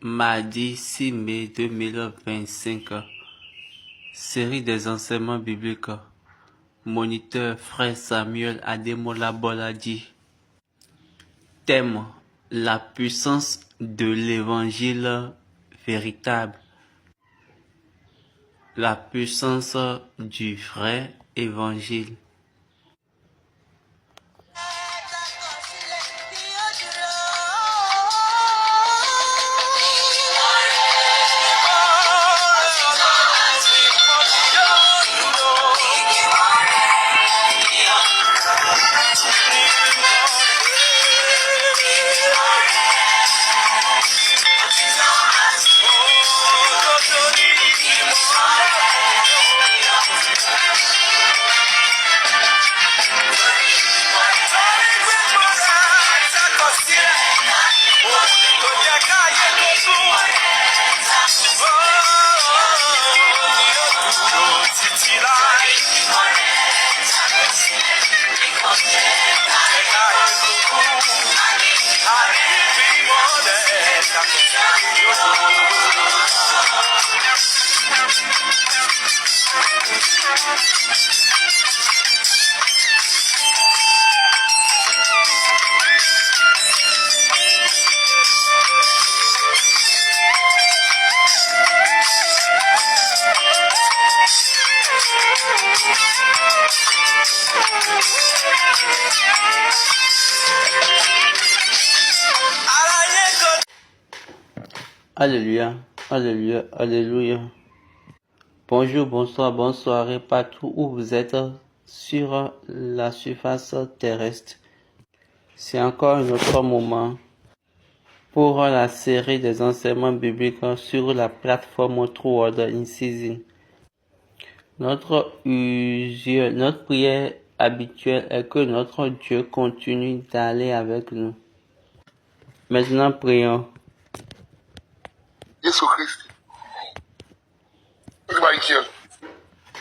Mardi 6 mai 2025, série des enseignements bibliques. Moniteur Frère Samuel Ademola Boladi. Thème: la puissance de l'évangile véritable. La puissance du vrai évangile. Alléluia, alléluia, alléluia. Bonjour, bonsoir, bonne soirée partout où vous êtes sur la surface terrestre. C'est encore un autre moment pour la série des enseignements bibliques sur la plateforme True Word in Season. Notre prière habituelle est que notre Dieu continue d'aller avec nous. Maintenant, prions. Jésù Kristi nígbà ìkíyàn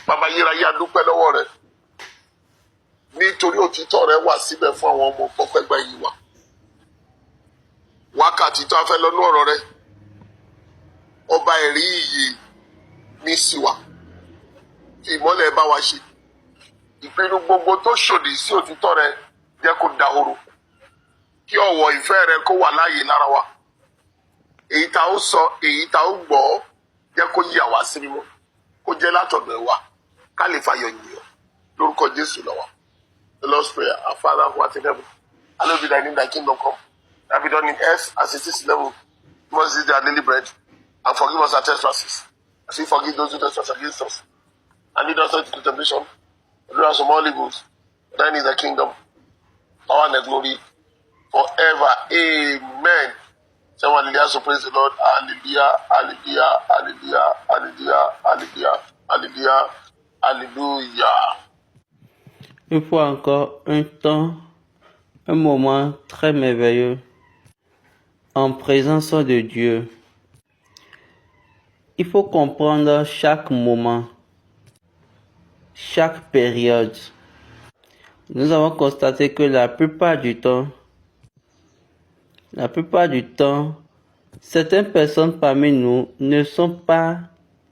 bàbá yíráyé adúpẹ́ lọ́wọ́ rẹ nítorí òtítọ́ rẹ wà síbẹ̀ fún àwọn ọmọ pọ́pẹ́gbà yìí wà wákàtí tó a fẹ́ lọ́nú ọ̀rọ̀ rẹ ọba ẹ̀rí iyì ní sí wa fi ìmọ́lẹ̀ bá wa ṣe ìpinnu gbogbo tó ṣòdì sí òtítọ́ rẹ jẹ́ kó dahoro kí ọ̀wọ̀ ìfẹ́ rẹ kó wà láàyè lára wa èyí tá ó sọ èyí tá ó gbọ́ jẹ́ kó yí àwa sí mímọ́ kó jẹ́ látọ̀dọ̀ wa ká lè fàyọ̀ yìnyín lórúkọ Jésù lọ́wọ́. The Lord's Prayer. Our Father who art in heaven, hallowed be thy name, thy kingdom come. Thy be done in earth as it is in heaven. Give us this day our daily bread, and forgive us our trespasses, as we forgive those who trespass against us. And lead us not into temptation, but deliver us from all evils. For thine is the kingdom, power, and the glory, forever. Amen. Someone hallelujah, so praise the Lord. Hallelujah, hallelujah, hallelujah, hallelujah, hallelujah, hallelujah, hallelujah. Une fois encore, un moment très merveilleux en présence de Dieu. Il faut comprendre chaque moment, chaque période. Nous avons constaté que la plupart du temps, certaines personnes parmi nous ne sont pas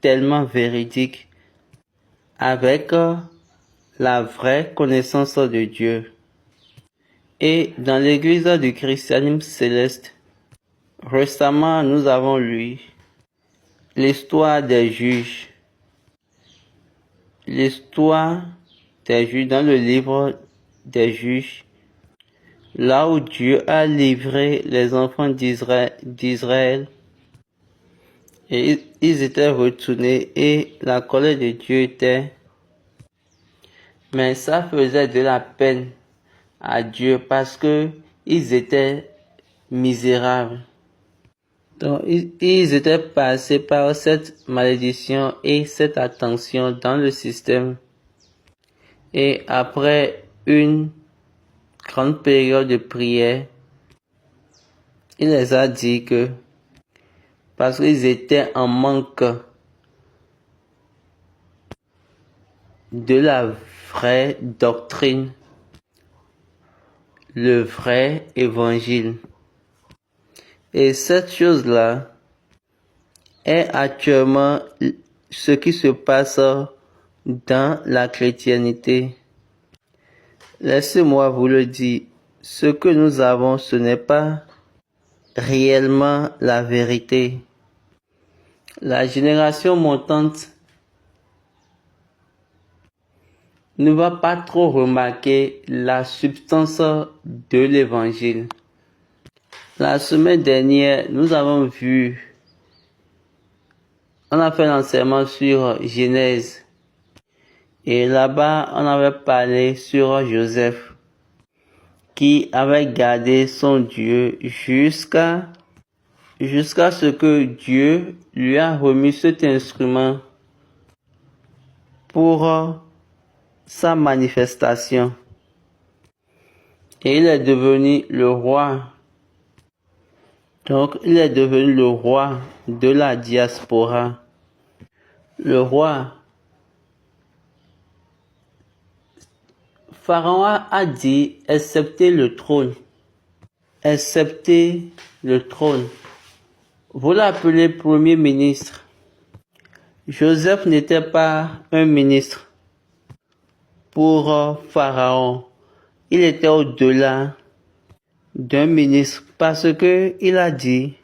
tellement véridiques avec la vraie connaissance de Dieu. Et dans l'église du christianisme céleste, récemment nous avons lu l'histoire des juges. L'histoire des juges dans le livre des juges, là où Dieu a livré les enfants d'Israël et ils étaient retournés et la colère de Dieu était. Mais ça faisait de la peine à Dieu parce que ils étaient misérables. Donc ils étaient passés par cette malédiction et cette attention dans le système. Et après une grande période de prière, il les a dit que parce qu'ils étaient en manque de la vraie doctrine, le vrai évangile. Et cette chose-là, est actuellement ce qui se passe dans la chrétienté. Laissez-moi vous le dire, ce que nous avons, ce n'est pas réellement la vérité. La génération montante ne va pas trop remarquer la substance de l'évangile. La semaine dernière, nous avons vu, on a fait l'enseignement sur Genèse. Et là-bas, on avait parlé sur Joseph, qui avait gardé son Dieu jusqu'à ce que Dieu lui a remis cet instrument pour sa manifestation. Et il est devenu le roi. Donc, il est devenu le roi de la diaspora. Le roi. Pharaon a dit, acceptez le trône. Acceptez le trône. Vous l'appelez premier ministre. Joseph n'était pas un ministre pour Pharaon. Il était au-delà d'un ministre parce que il a dit,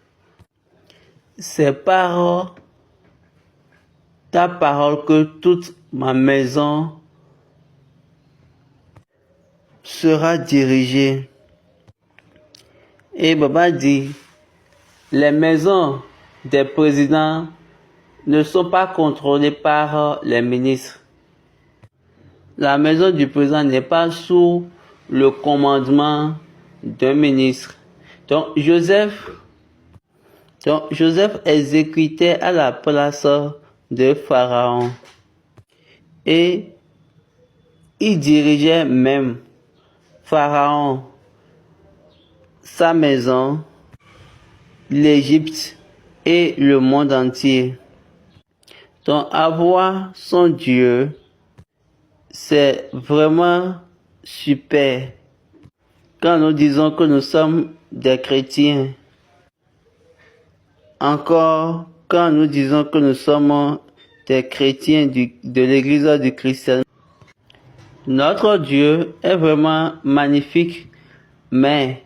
c'est par ta parole que toute ma maison sera dirigée. Et Baba dit, les maisons des présidents ne sont pas contrôlées par les ministres. La maison du président n'est pas sous le commandement d'un ministre. Donc Joseph exécutait à la place de Pharaon. Et il dirigeait même Pharaon, sa maison, l'Égypte et le monde entier. Donc avoir son Dieu, c'est vraiment super. Quand nous disons que nous sommes des chrétiens, encore quand nous disons que nous sommes des chrétiens de l'église du christianisme, notre Dieu est vraiment magnifique, mais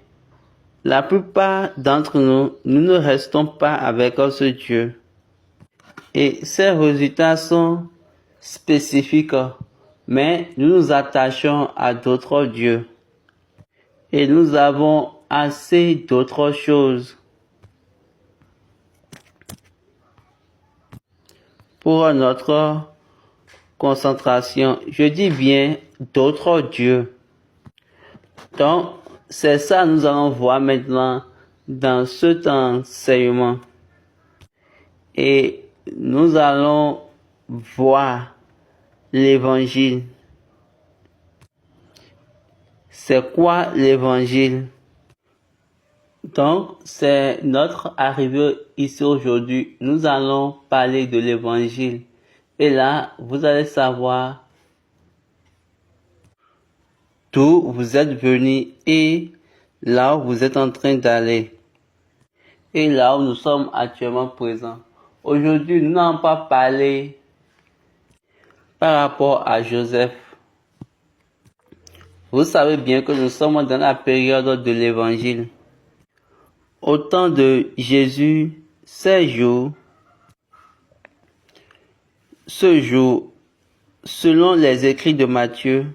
la plupart d'entre nous, nous ne restons pas avec ce Dieu. Et ces résultats sont spécifiques, mais nous nous attachons à d'autres dieux. Et nous avons assez d'autres choses pour notre concentration. Je dis bien d'autres dieux. Donc, c'est ça que nous allons voir maintenant dans cet enseignement. Et nous allons voir l'évangile. C'est quoi l'évangile? Donc, c'est notre arrivée ici aujourd'hui. Nous allons parler de l'évangile. Et là, vous allez savoir d'où vous êtes venu et là où vous êtes en train d'aller. Et là où nous sommes actuellement présents. Aujourd'hui, nous n'allons pas parler par rapport à Joseph. Vous savez bien que nous sommes dans la période de l'évangile. Au temps de Jésus, ce jour, selon les écrits de Matthieu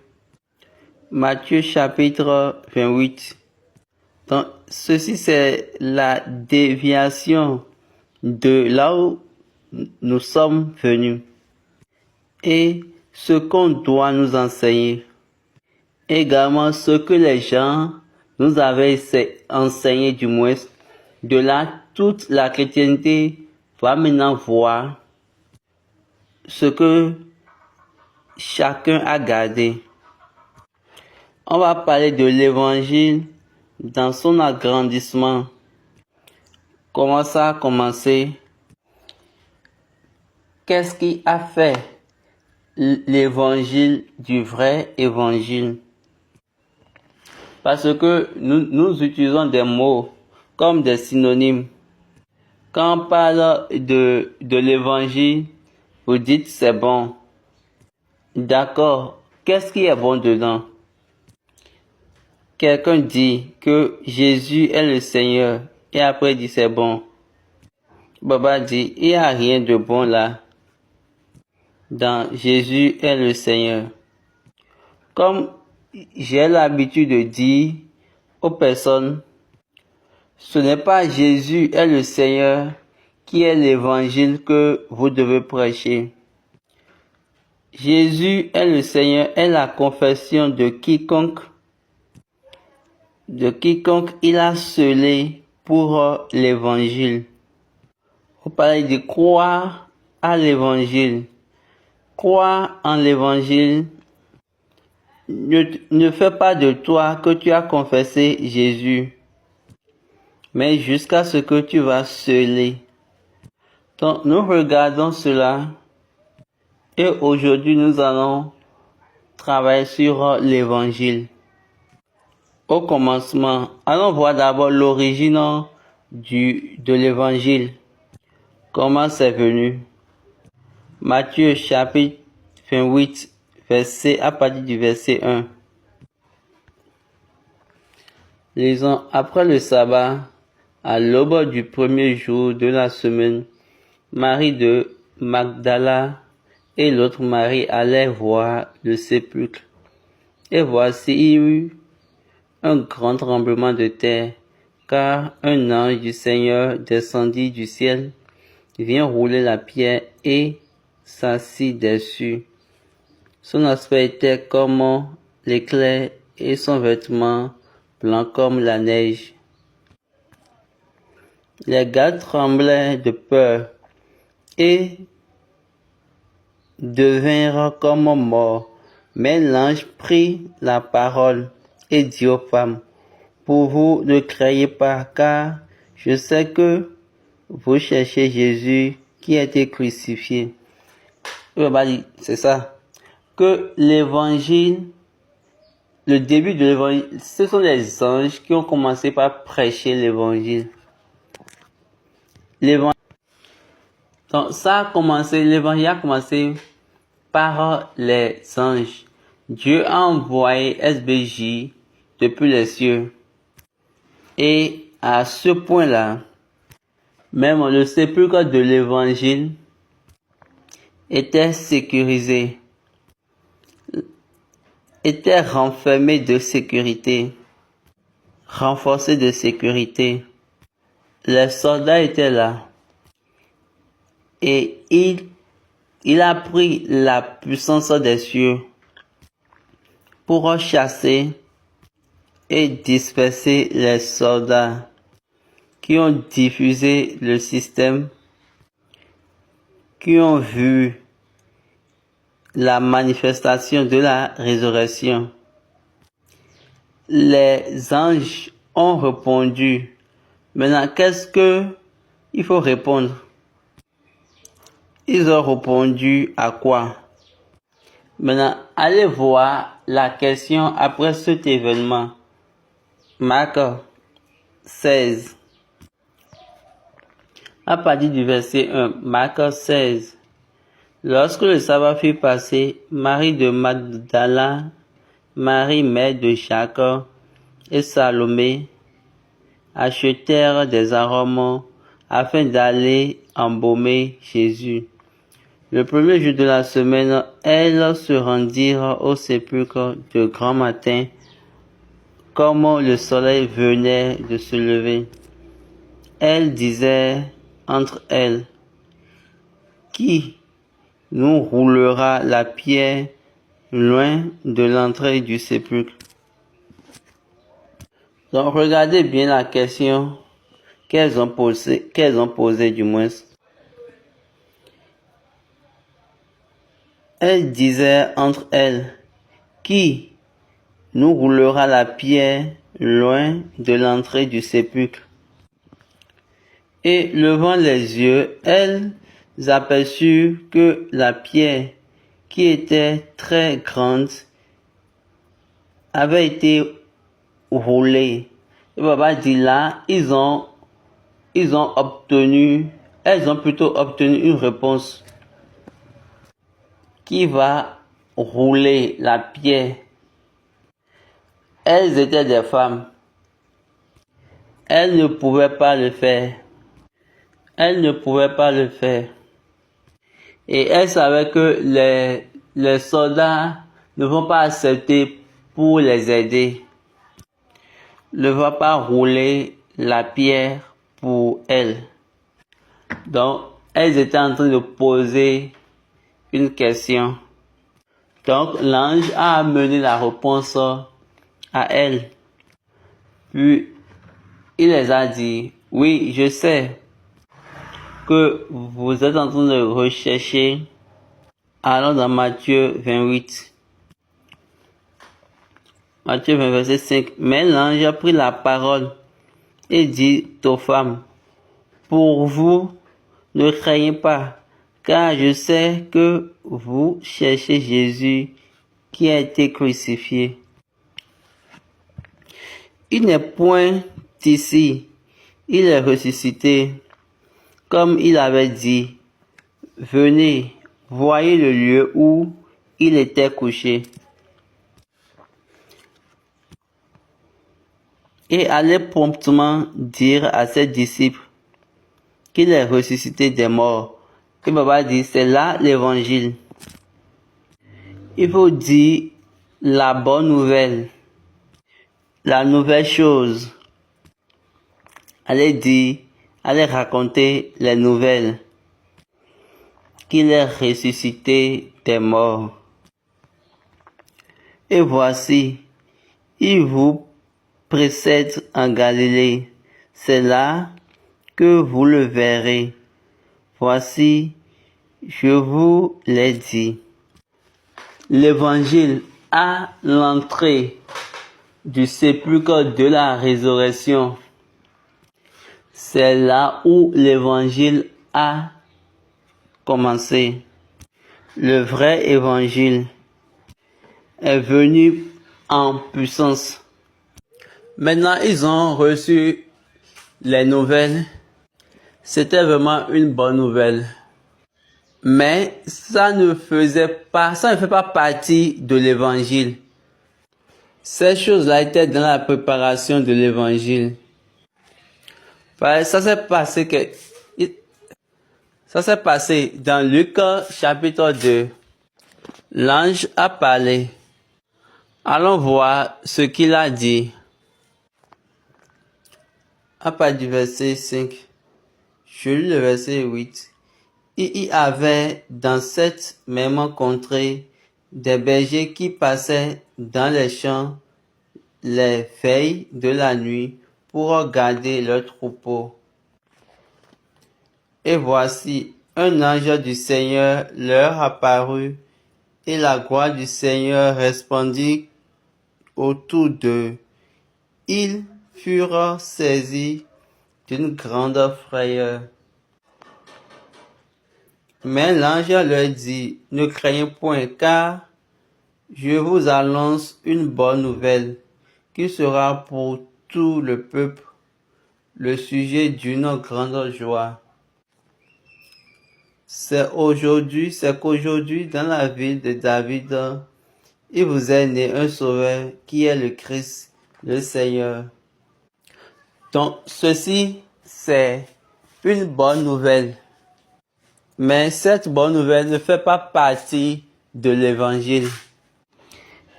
chapitre 28. Donc, ceci c'est la déviation de là où nous sommes venus et ce qu'on doit nous enseigner. Également ce que les gens nous avaient enseigné, du moins de là toute la chrétienté va maintenant voir ce que chacun a gardé. On va parler de l'évangile dans son agrandissement. Comment ça a commencé? Qu'est-ce qui a fait l'évangile du vrai évangile? Parce que nous utilisons des mots comme des synonymes. Quand on parle de l'évangile, vous dites c'est bon. D'accord. Qu'est-ce qui est bon dedans? Quelqu'un dit que Jésus est le Seigneur et après il dit c'est bon. Baba dit il n'y a rien de bon là. Dans Jésus est le Seigneur. Comme j'ai l'habitude de dire aux personnes, ce n'est pas Jésus est le Seigneur qui est l'évangile que vous devez prêcher. Jésus est le Seigneur est la confession de quiconque il a scellé pour l'évangile. Vous parlez de croire à l'évangile. Croire en l'évangile ne fait pas de toi que tu as confessé Jésus, mais jusqu'à ce que tu vas sceller. Donc nous regardons cela et aujourd'hui nous allons travailler sur l'évangile. Au commencement, allons voir d'abord l'origine de l'évangile. Comment c'est venu? Matthieu chapitre 28, à partir du verset 1. Lisons, après le sabbat, à l'aube du premier jour de la semaine, Marie de Magdala et l'autre Marie allaient voir le sépulcre. Et voici, il y eut un grand tremblement de terre, car un ange du Seigneur descendit du ciel, vient rouler la pierre et s'assit dessus. Son aspect était comme l'éclair et son vêtement blanc comme la neige. Les gars tremblaient de peur et devinrent comme morts. Mais l'ange prit la parole et dit aux femmes, pour vous ne craignez pas, car je sais que vous cherchez Jésus qui a été crucifié. C'est ça. Que l'évangile, le début de l'évangile, ce sont les anges qui ont commencé par prêcher l'évangile. Donc ça a commencé, l'évangile a commencé par les anges. Dieu a envoyé SBJ depuis les cieux. Et à ce point-là, même le sépulcre de l'évangile était sécurisé, était renfermé de sécurité, renforcé de sécurité. Les soldats étaient là. Et il a pris la puissance des cieux pour chasser et disperser les soldats qui ont diffusé le système, qui ont vu la manifestation de la résurrection. Les anges ont répondu. Maintenant, qu'est-ce que il faut répondre? Ils ont répondu à quoi? Maintenant, allez voir la question après cet événement. Marc 16. À partir du verset 1, Marc 16. Lorsque le sabbat fut passé, Marie de Magdala, Marie mère de Jacques et Salomé achetèrent des arômes afin d'aller embaumer Jésus. Le premier jour de la semaine, elles se rendirent au sépulcre de grand matin, comme le soleil venait de se lever. Elles disaient entre elles, qui nous roulera la pierre loin de l'entrée du sépulcre? Donc regardez bien la question qu'elles ont posée du moins. Elles disaient entre elles, qui nous roulera la pierre loin de l'entrée du sépulcre? Et levant les yeux, elles aperçurent que la pierre, qui était très grande, avait été roulée. Et Baba dit là, ils ont elles ont plutôt obtenu une réponse qui va rouler la pierre. Elles étaient des femmes. Elles ne pouvaient pas le faire. Elles ne pouvaient pas le faire. Et elles savaient que les soldats ne vont pas accepter pour les aider. Ne vont pas rouler la pierre pour elles. Donc, elles étaient en train de poser une question. Donc, l'ange a amené la réponse à elles. Puis, il les a dit, oui, je sais que vous êtes en train de rechercher. Allons dans Matthieu 28. Matthieu 20, verset 5. Mais l'ange a pris la parole et dit aux femmes, pour vous, ne craignez pas, car je sais que vous cherchez Jésus qui a été crucifié. Il n'est point ici, il est ressuscité, comme il avait dit. Venez, voyez le lieu où il était couché. Et allez promptement dire à ses disciples qu'il est ressuscité des morts. Et Papa dit, c'est là l'évangile. Il faut dire la bonne nouvelle, la nouvelle chose. Allez raconter les nouvelles, qu'il est ressuscité des morts. Et voici, il vous précède en Galilée. C'est là que vous le verrez. Voici, je vous l'ai dit. L'évangile à l'entrée du sépulcre de la résurrection. C'est là où l'évangile a commencé. Le vrai évangile est venu en puissance. Maintenant, ils ont reçu les nouvelles. C'était vraiment une bonne nouvelle. Mais ça ne fait pas partie de l'évangile. Ces choses-là étaient dans la préparation de l'évangile. Ça s'est passé dans Luc chapitre 2. L'ange a parlé. Allons voir ce qu'il a dit. À partir du verset 5. Je lis le verset 8. Il y avait dans cette même contrée des bergers qui passaient dans les champs les veilles de la nuit pour garder leurs troupeaux. Et voici, un ange du Seigneur leur apparut, et la gloire du Seigneur resplendit autour d'eux. Ils furent saisis d'une grande frayeur. Mais l'ange leur dit, ne craignez point, car je vous annonce une bonne nouvelle, qui sera pour tout le peuple le sujet d'une grande joie. C'est qu'aujourd'hui, dans la ville de David, il vous est né un sauveur qui est le Christ, le Seigneur. Donc, ceci, c'est une bonne nouvelle. Mais cette bonne nouvelle ne fait pas partie de l'évangile.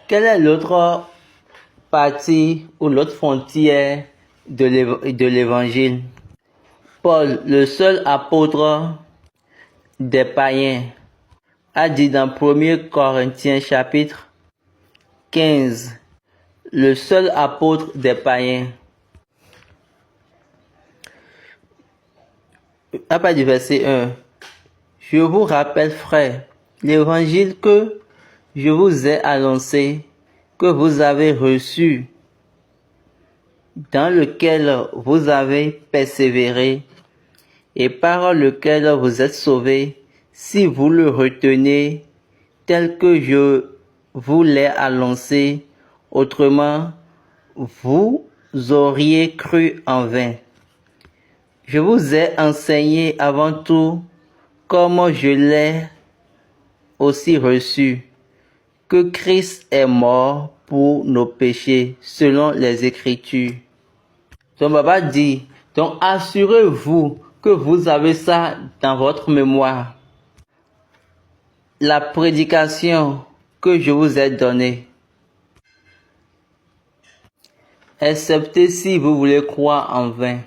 Quelle est l'autre partie ou l'autre frontière de l'évangile? Paul, le seul apôtre des païens, a dit dans 1 Corinthiens chapitre 15, le seul apôtre des païens. À partir du verset 1, je vous rappelle, frères, l'évangile que je vous ai annoncé, que vous avez reçu, dans lequel vous avez persévéré, et par lequel vous êtes sauvés, si vous le retenez tel que je vous l'ai annoncé, autrement, vous auriez cru en vain. Je vous ai enseigné avant tout, comme je l'ai aussi reçu, que Christ est mort pour nos péchés, selon les Écritures. Donc, Baba dit, donc assurez-vous que vous avez ça dans votre mémoire. La prédication que je vous ai donnée, excepté si vous voulez croire en vain.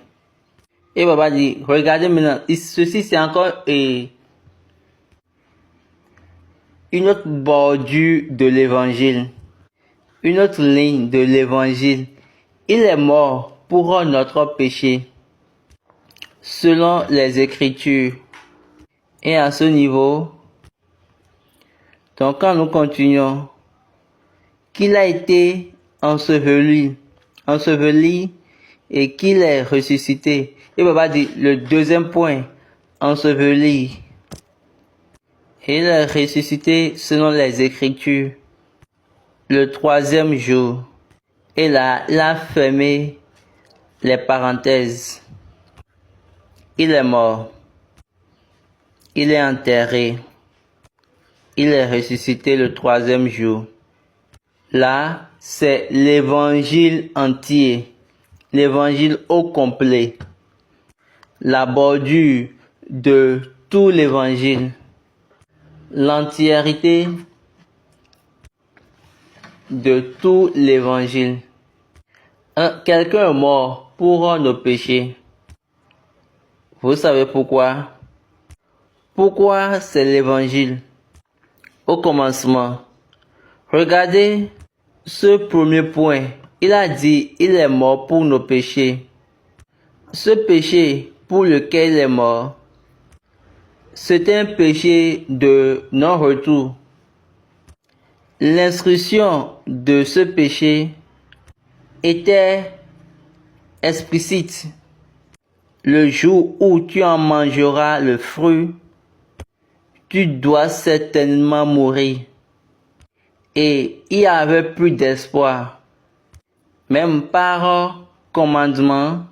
Et Baba dit, regardez maintenant, ceci c'est encore une autre bordure de l'évangile, une autre ligne de l'évangile. Il est mort pour notre péché, selon les Écritures. Et à ce niveau, donc quand nous continuons, qu'il a été enseveli et qu'il est ressuscité. Et Baba dit, le deuxième point, enseveli. Et il est ressuscité selon les Écritures le troisième jour. Et là, il a fermé les parenthèses. Il est mort. Il est enterré. Il est ressuscité le troisième jour. Là, c'est l'évangile entier. L'évangile au complet. La bordure de tout l'évangile. L'entièreté de tout l'évangile. Quelqu'un est mort pour nos péchés. Vous savez pourquoi? Pourquoi c'est l'évangile? Au commencement, regardez ce premier point. Il a dit, il est mort pour nos péchés. Ce péché pour lequel il est mort, c'est un péché de non-retour. L'instruction de ce péché était explicite. Le jour où tu en mangeras le fruit, tu dois certainement mourir. Et il n'y avait plus d'espoir, même par commandement,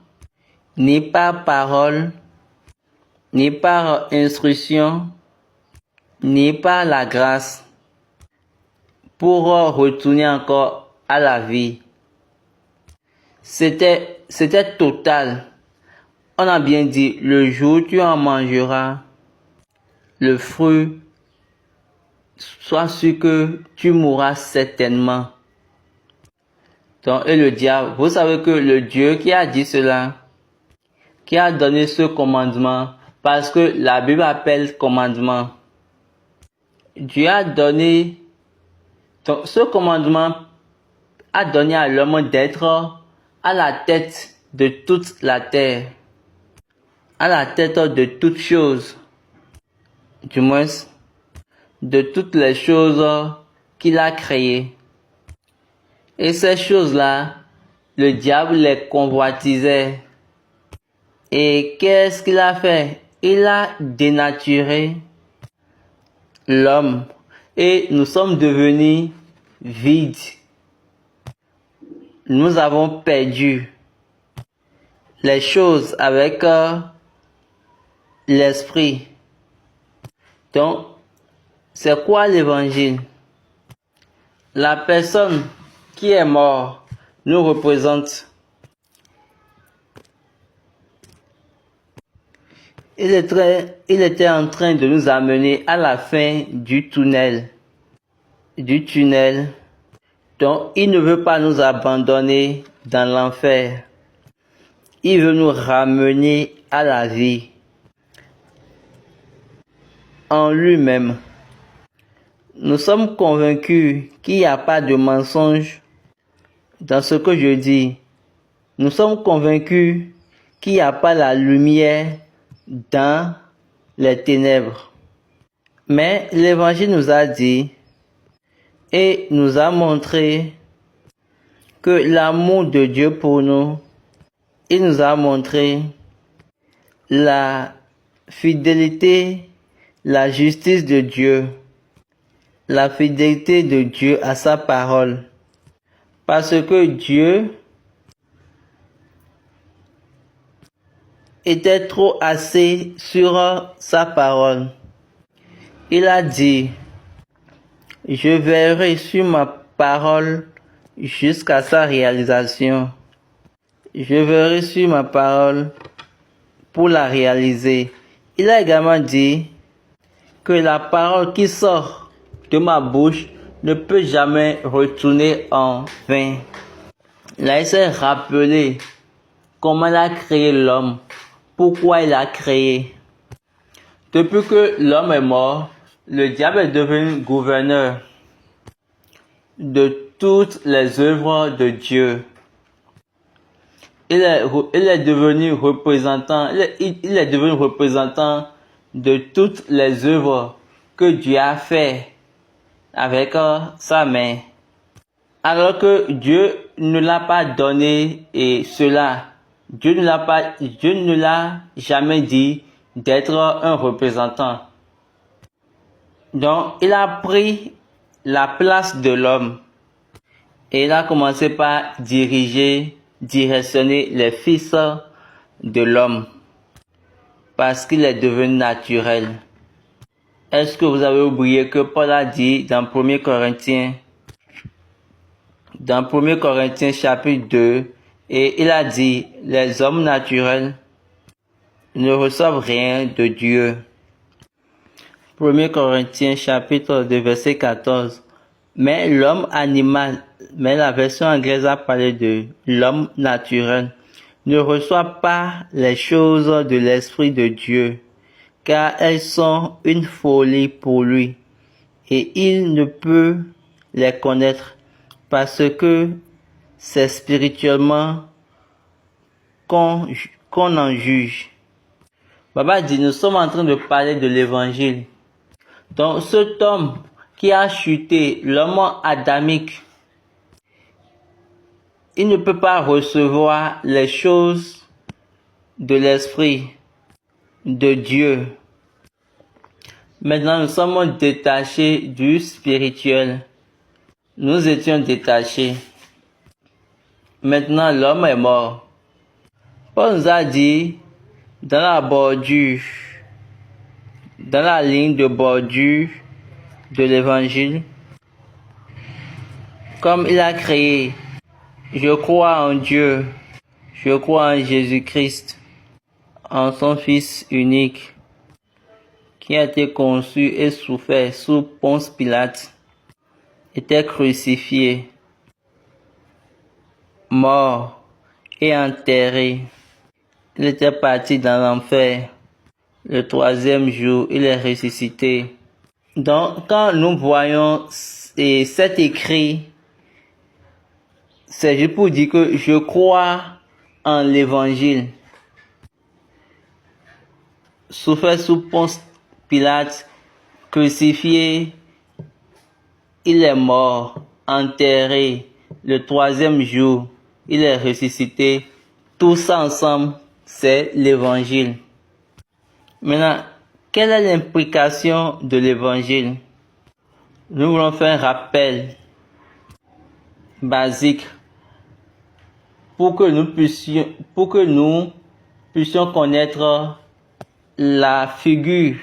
ni par parole, ni par instruction, ni par la grâce, pour retourner encore à la vie. C'était total. On a bien dit, le jour où tu en mangeras le fruit, sois sûr que tu mourras certainement. Donc, et le diable, vous savez que le Dieu qui a dit cela, qui a donné ce commandement, parce que la Bible appelle commandement. Dieu a donné, donc ce commandement a donné à l'homme d'être à la tête de toute la terre, à la tête de toutes choses, du moins de toutes les choses qu'il a créées. Et ces choses-là, le diable les convoitisait. Et qu'est-ce qu'il a fait? Il a dénaturé l'homme. Et nous sommes devenus vides. Nous avons perdu les choses avec l'esprit. Donc, c'est quoi l'évangile? La personne qui est morte nous représente. Il était en train de nous amener à la fin du tunnel. Donc, il ne veut pas nous abandonner dans l'enfer. Il veut nous ramener à la vie. En lui-même. Nous sommes convaincus qu'il n'y a pas de mensonge dans ce que je dis. Nous sommes convaincus qu'il n'y a pas la lumière dans les ténèbres. Mais l'Évangile nous a dit et nous a montré que l'amour de Dieu pour nous, il nous a montré la fidélité, la justice de Dieu, la fidélité de Dieu à sa parole. Parce que Dieu était trop assis sur sa parole. Il a dit, je veillerai sur ma parole jusqu'à sa réalisation. Je veillerai sur ma parole pour la réaliser. Il a également dit que la parole qui sort de ma bouche ne peut jamais retourner en vain. Là, il s'est rappelé comment il a créé l'homme, pourquoi il a créé. Depuis que l'homme est mort, le diable est devenu gouverneur de toutes les œuvres de Dieu. Il est devenu représentant de toutes les œuvres que Dieu a fait avec sa main. Alors que Dieu ne l'a pas donné et cela, Dieu ne l'a jamais dit d'être un représentant. Donc, il a pris la place de l'homme et il a commencé par directionner les fils de l'homme parce qu'il est devenu naturel. Est-ce que vous avez oublié que Paul a dit dans 1 Corinthiens chapitre 2, et il a dit, les hommes naturels ne reçoivent rien de Dieu. 1 Corinthiens chapitre 2 verset 14. Mais l'homme animal, mais la version anglaise a parlé de l'homme naturel, ne reçoit pas les choses de l'Esprit de Dieu, car elles sont une folie pour lui, et il ne peut les connaître, parce que c'est spirituellement qu'on en juge. Baba dit, nous sommes en train de parler de l'évangile. Donc cet homme qui a chuté, l'homme adamique, il ne peut pas recevoir les choses de l'Esprit de Dieu. Maintenant, nous sommes détachés du spirituel. Nous étions détachés. Maintenant, l'homme est mort. Paul nous a dit, dans la bordure, dans la ligne de bordure de l'évangile, comme il a créé, je crois en Dieu, je crois en Jésus-Christ, en son Fils unique, qui a été conçu et souffert sous Ponce Pilate, était crucifié, mort et enterré. Il était parti dans l'enfer. Le 3e jour, il est ressuscité. Donc, quand nous voyons cet écrit, c'est juste pour dire que je crois en l'évangile. Souffert sous Ponce Pilate, crucifié, il est mort, enterré. Le 3e jour, il est ressuscité. Tout ça ensemble, c'est l'évangile. Maintenant, quelle est l'implication de l'évangile? Nous voulons faire un rappel basique pour que nous puissions connaître la figure,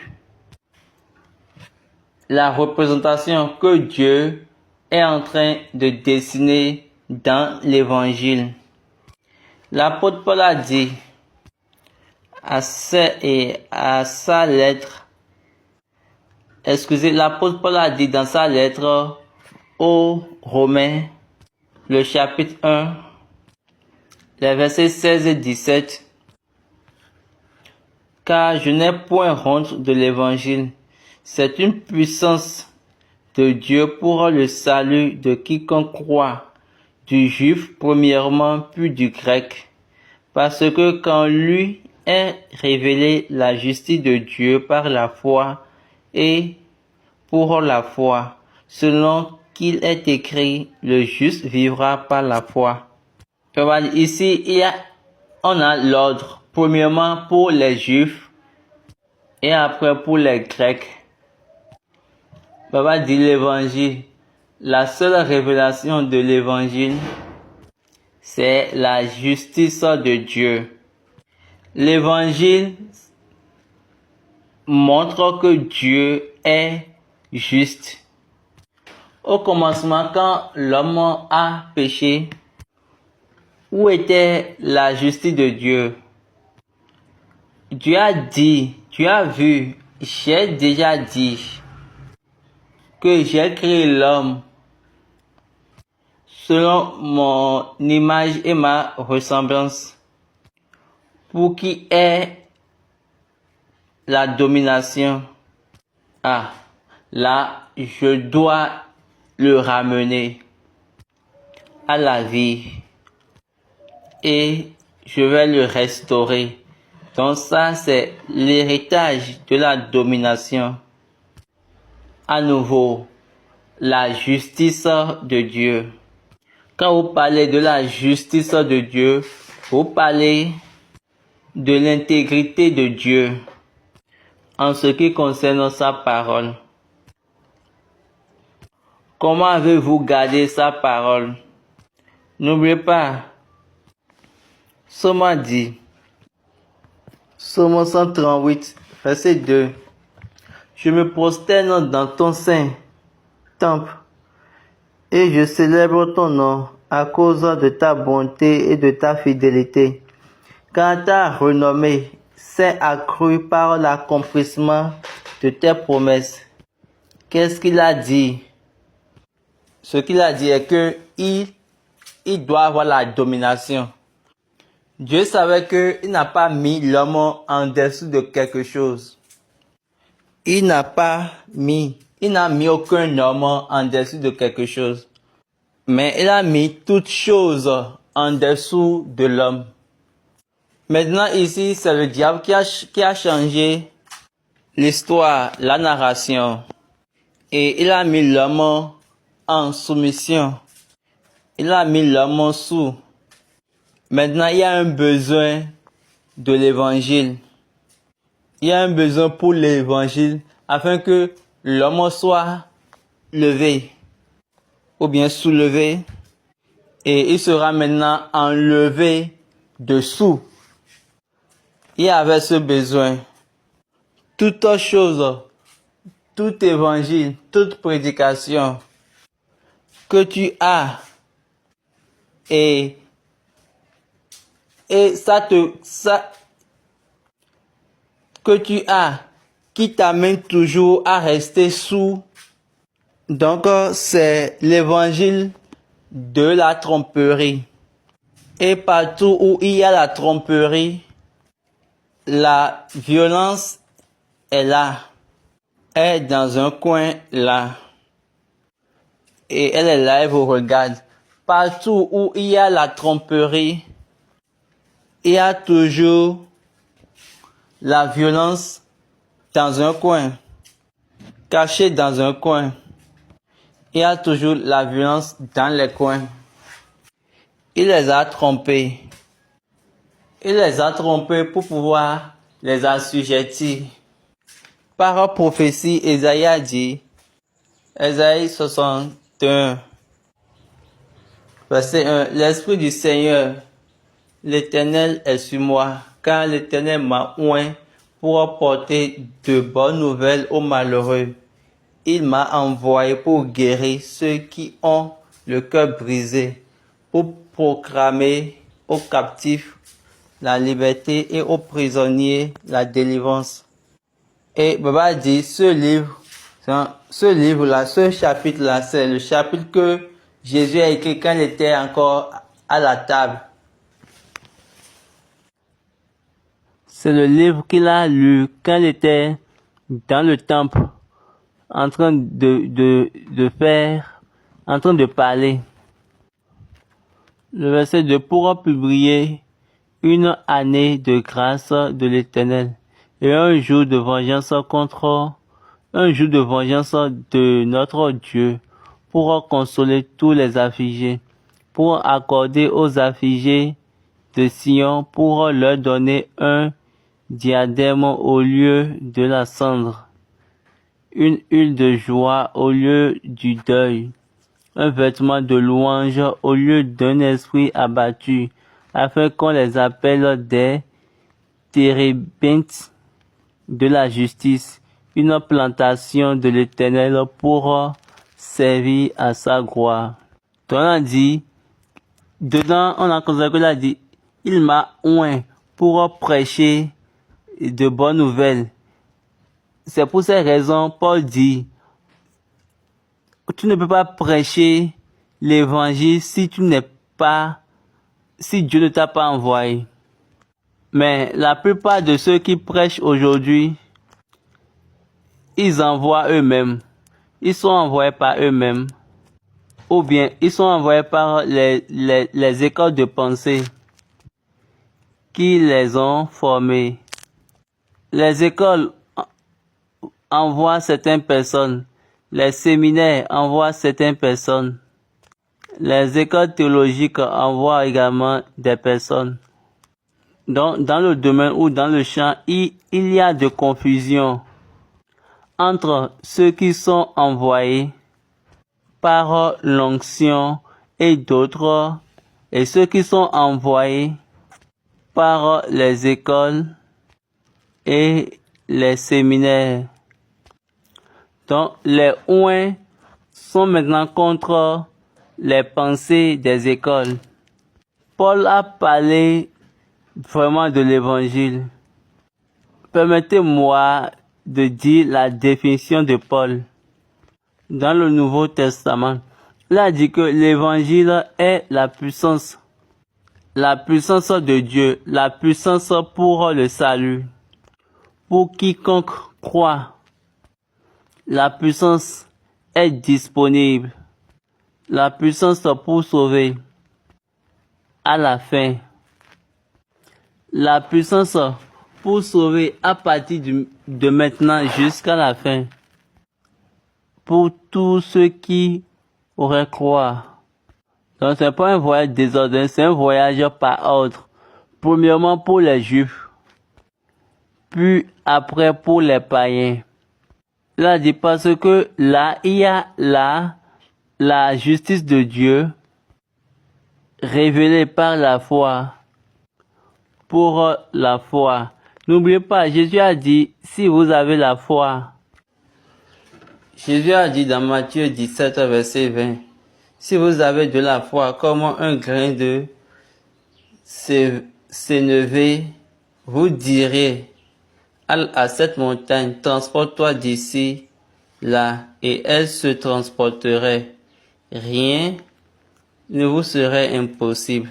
la représentation que Dieu est en train de dessiner dans l'évangile. L'apôtre Paul a dit l'apôtre Paul a dit dans sa lettre aux Romains, le chapitre 1, les versets 16 et 17, car je n'ai point honte de l'évangile, c'est une puissance de Dieu pour le salut de quiconque croit, du juif premièrement, puis du grec, parce que quand lui est révélée la justice de Dieu par la foi et pour la foi, selon qu'il est écrit, le juste vivra par la foi. Ici, on a l'ordre, premièrement pour les juifs et après pour les grecs. Baba dit l'évangile. La seule révélation de l'évangile, c'est la justice de Dieu. L'évangile montre que Dieu est juste. Au commencement, quand l'homme a péché, où était la justice de Dieu? Dieu a dit, tu as vu, j'ai déjà dit que j'ai créé l'homme selon mon image et ma ressemblance pour qu'il ait la domination. Ah, là, je dois le ramener à la vie et je vais le restaurer. Donc ça, c'est l'héritage de la domination. À nouveau, la justice de Dieu. Quand vous parlez de la justice de Dieu, vous parlez de l'intégrité de Dieu en ce qui concerne sa parole. Comment avez-vous gardé sa parole? N'oubliez pas, Psaume dit, Psaume 138, verset 2, je me prosterne dans ton saint temple et je célèbre ton nom à cause de ta bonté et de ta fidélité. Car ta renommée s'est accrue par l'accomplissement de tes promesses. Qu'est-ce qu'il a dit? Ce qu'il a dit est que il doit avoir la domination. Dieu savait qu'il n'a pas mis l'homme en dessous de quelque chose. Il n'a mis aucun homme en dessous de quelque chose. Mais il a mis toutes choses en dessous de l'homme. Maintenant ici, c'est le diable qui a changé l'histoire, la narration. Et il a mis l'homme en soumission. Il a mis l'homme sous. Maintenant, il y a un besoin de l'évangile. Il y a un besoin pour l'évangile afin que l'homme soit levé ou bien soulevé et il sera maintenant enlevé dessous. Il y avait ce besoin. Toute chose, tout évangile, toute prédication que tu as et que tu as qui t'amène toujours à rester sous. Donc c'est l'évangile de la tromperie. Et partout où il y a la tromperie, la violence est là, est dans un coin là. Et elle est là, elle vous regarde. Partout où il y a la tromperie, il y a toujours la violence dans un coin, cachée dans un coin. Il y a toujours la violence dans les coins. Il les a trompés. Il les a trompés pour pouvoir les assujettir. Par prophétie, Ésaïe a dit, Ésaïe 61, verset 1, l'Esprit du Seigneur, l'Éternel est sur moi, car l'Éternel m'a oint pour porter de bonnes nouvelles aux malheureux. Il m'a envoyé pour guérir ceux qui ont le cœur brisé, pour proclamer aux captifs la liberté et aux prisonniers la délivrance. Et Baba dit, ce livre-là, ce chapitre-là, c'est le chapitre que Jésus a écrit quand il était encore à la table. C'est le livre qu'il a lu quand il était dans le temple, en train de parler. Le verset 2, pour publier une année de grâce de l'Éternel et un jour de vengeance de notre Dieu, pour consoler tous les affligés, pour accorder aux affligés de Sion, pour leur donner un diadème au lieu de la cendre, une huile de joie au lieu du deuil, un vêtement de louange au lieu d'un esprit abattu, afin qu'on les appelle des térébinthe de la justice, une plantation de l'Éternel pour servir à sa gloire. Donc on a dit, dedans on a considéré que là dit, il m'a oint pour prêcher de bonnes nouvelles. C'est pour ces raisons, Paul dit, tu ne peux pas prêcher l'évangile si Dieu ne t'a pas envoyé. Mais la plupart de ceux qui prêchent aujourd'hui, ils envoient eux-mêmes. Ils sont envoyés par eux-mêmes. Ou bien, ils sont envoyés par les écoles de pensée qui les ont formés. Les écoles envoient certaines personnes. Les séminaires envoient certaines personnes. Les écoles théologiques envoient également des personnes. Donc, dans le domaine ou dans le champ, il y a de confusion entre ceux qui sont envoyés par l'onction et d'autres, et ceux qui sont envoyés par les écoles et les séminaires. Donc, les oints sont maintenant contre les pensées des écoles. Paul a parlé vraiment de l'évangile. Permettez-moi de dire la définition de Paul. Dans le Nouveau Testament, il a dit que l'évangile est la puissance de Dieu, la puissance pour le salut, pour quiconque croit. La puissance est disponible, la puissance pour sauver à la fin, la puissance pour sauver à partir de maintenant jusqu'à la fin, pour tous ceux qui auraient croire. Donc c'est pas un voyage désordonné, c'est un voyage par ordre. Premièrement pour les Juifs, puis après pour les païens. Il a dit parce que là, il y a la justice de Dieu révélée par la foi, pour la foi. N'oubliez pas, Jésus a dit, si vous avez la foi, Jésus a dit dans Matthieu 17, verset 20, si vous avez de la foi comme un grain de sénévé, vous direz à cette montagne, transporte-toi d'ici, là, et elle se transporterait. Rien ne vous serait impossible.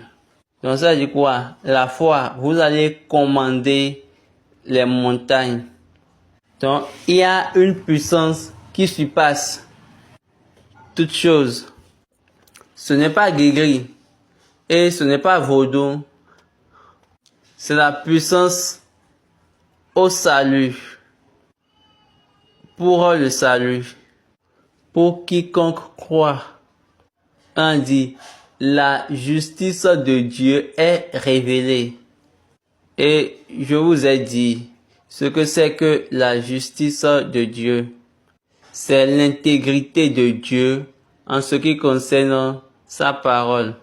Donc ça dit quoi? La foi, vous allez commander les montagnes. Donc il y a une puissance qui surpasse toute chose. Ce n'est pas gris-gris et ce n'est pas vaudou. C'est la puissance au salut, pour le salut, pour quiconque croit. On dit, la justice de Dieu est révélée. Et je vous ai dit ce que c'est que la justice de Dieu. C'est l'intégrité de Dieu en ce qui concerne sa parole.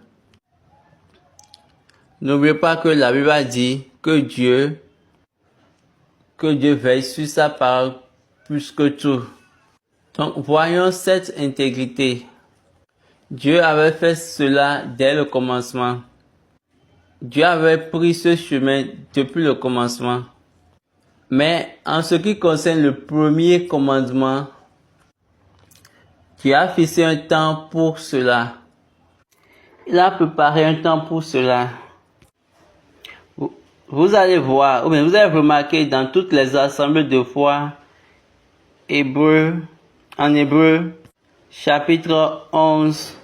N'oubliez pas que la Bible a dit que Dieu veille sur sa parole plus que tout. Donc voyons cette intégrité. Dieu avait fait cela dès le commencement. Dieu avait pris ce chemin depuis le commencement. Mais en ce qui concerne le premier commandement, Dieu a fixé un temps pour cela. Il a préparé un temps pour cela. Vous allez voir, ou bien vous allez remarquer dans toutes les assemblées de foi, en Hébreu, chapitre 11,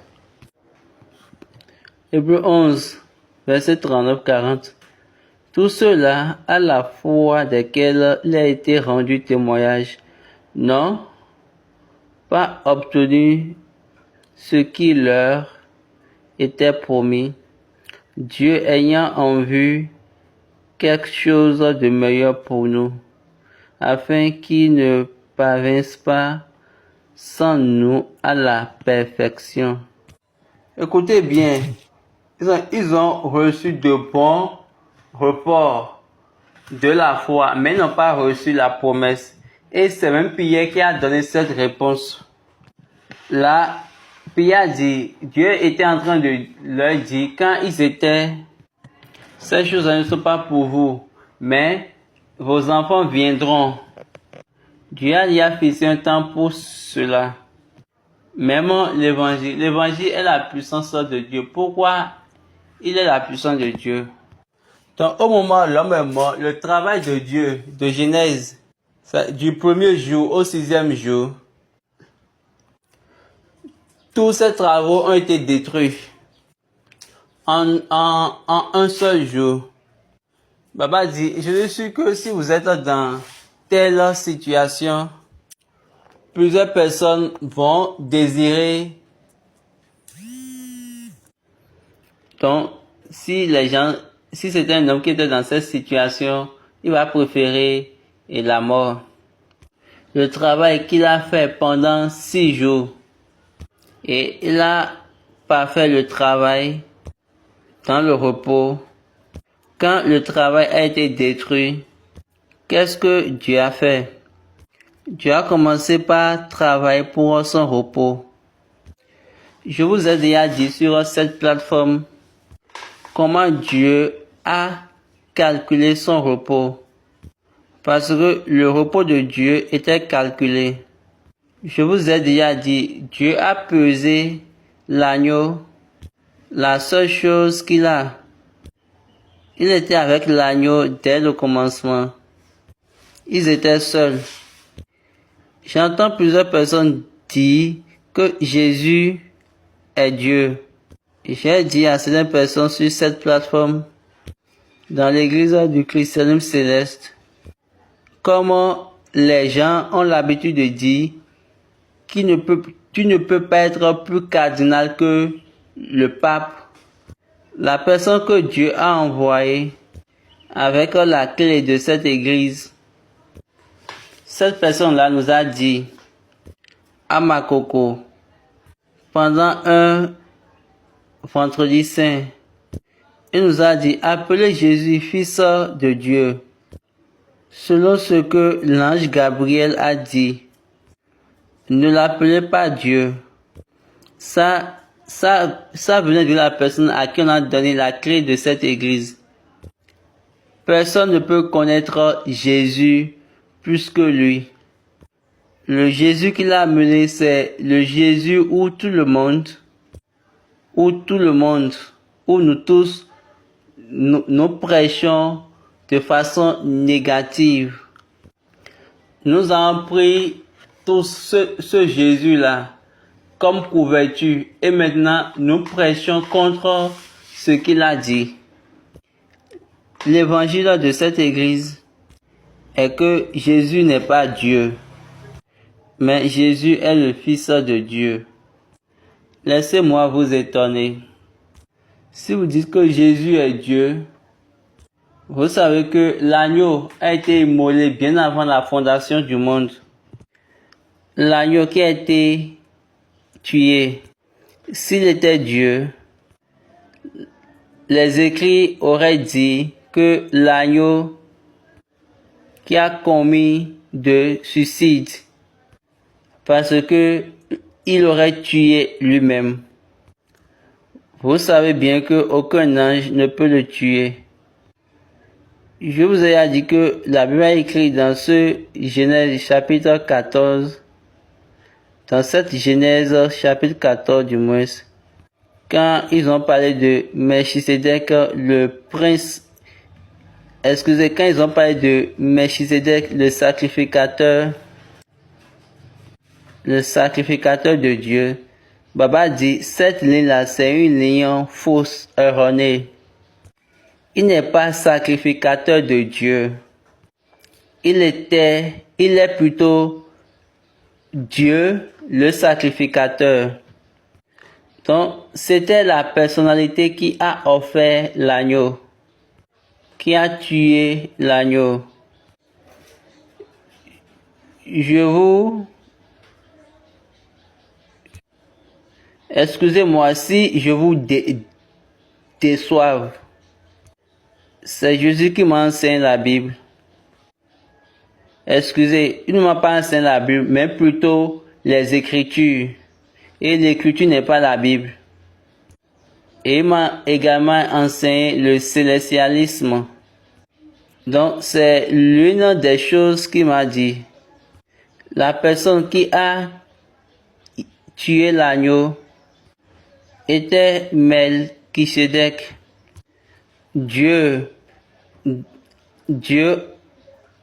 Hébreu 11, verset 39-40. Tout cela à la foi desquels il a été rendu témoignage, n'ont pas obtenu ce qui leur était promis, Dieu ayant en vue quelque chose de meilleur pour nous, afin qu'ils ne parvinssent pas sans nous à la perfection. Écoutez bien, ils ont reçu de bons reports de la foi, mais n'ont pas reçu la promesse. Et c'est même Pierre qui a donné cette réponse. Là, Pierre dit, Dieu était en train de leur dire, quand ils étaient, ces choses ne sont pas pour vous, mais vos enfants viendront. Dieu y a fixé un temps pour cela. Même l'évangile. L'évangile est la puissance de Dieu. Pourquoi il est la puissance de Dieu? Donc, au moment où l'homme est mort, le travail de Dieu, de Genèse, du premier jour au 6e jour, tous ces travaux ont été détruits en un seul jour. Baba dit, je suis sûr que si vous êtes dans telle situation, plusieurs personnes vont désirer. Donc, si c'est un homme qui était dans cette situation, il va préférer la mort. Le travail qu'il a fait pendant 6 jours, et il a pas fait le travail dans le repos. Quand le travail a été détruit, qu'est-ce que Dieu a fait? Dieu a commencé par travailler pour son repos. Je vous ai déjà dit sur cette plateforme comment Dieu a calculé son repos. Parce que le repos de Dieu était calculé. Je vous ai déjà dit, Dieu a pesé l'agneau, la seule chose qu'il a. Il était avec l'agneau dès le commencement. Ils étaient seuls. J'entends plusieurs personnes dire que Jésus est Dieu. J'ai dit à certaines personnes sur cette plateforme, dans l'église du christianisme céleste, comment les gens ont l'habitude de dire tu ne peux pas être plus cardinal que le pape. La personne que Dieu a envoyée avec la clé de cette église, cette personne-là nous a dit à Makoko, pendant un vendredi saint, il nous a dit, appelez Jésus fils de Dieu, selon ce que l'ange Gabriel a dit. Ne l'appelez pas Dieu. Ça venait de la personne à qui on a donné la clé de cette église. Personne ne peut connaître Jésus plus que lui. Le Jésus qu'il a amené, c'est le Jésus où nous tous, nous prêchons de façon négative. Nous avons pris tout ce Jésus-là comme couverture et maintenant nous prêchons contre ce qu'il a dit. L'évangile de cette église est que Jésus n'est pas Dieu, mais Jésus est le Fils de Dieu. Laissez-moi vous étonner. Si vous dites que Jésus est Dieu, vous savez que l'agneau a été immolé bien avant la fondation du monde. L'agneau qui a été tué, s'il était Dieu, les écrits auraient dit que l'agneau qui a commis de suicide, parce que il aurait tué lui-même. Vous savez bien que aucun ange ne peut le tuer. Je vous ai dit que la Bible a écrit dans ce Genèse chapitre 14, dans cette Genèse chapitre 14 du moins, quand ils ont parlé de Melchisedec, le prince, quand ils ont parlé de Melchisedec, le sacrificateur de Dieu, Baba dit, cette ligne-là, c'est une ligne fausse, erronée. Il n'est pas sacrificateur de Dieu. Il est plutôt Dieu, le sacrificateur. Donc, c'était la personnalité qui a offert l'agneau, qui a tué l'agneau. Excusez-moi si je vous déçoive. C'est Jésus qui m'enseigne la Bible. Excusez, il ne m'a pas enseigné la Bible, mais plutôt les Écritures. Et l'Écriture n'est pas la Bible. Et il m'a également enseigné le célestialisme. Donc, c'est l'une des choses qu'il m'a dit. La personne qui a tué l'agneau était Melchisedec. Dieu,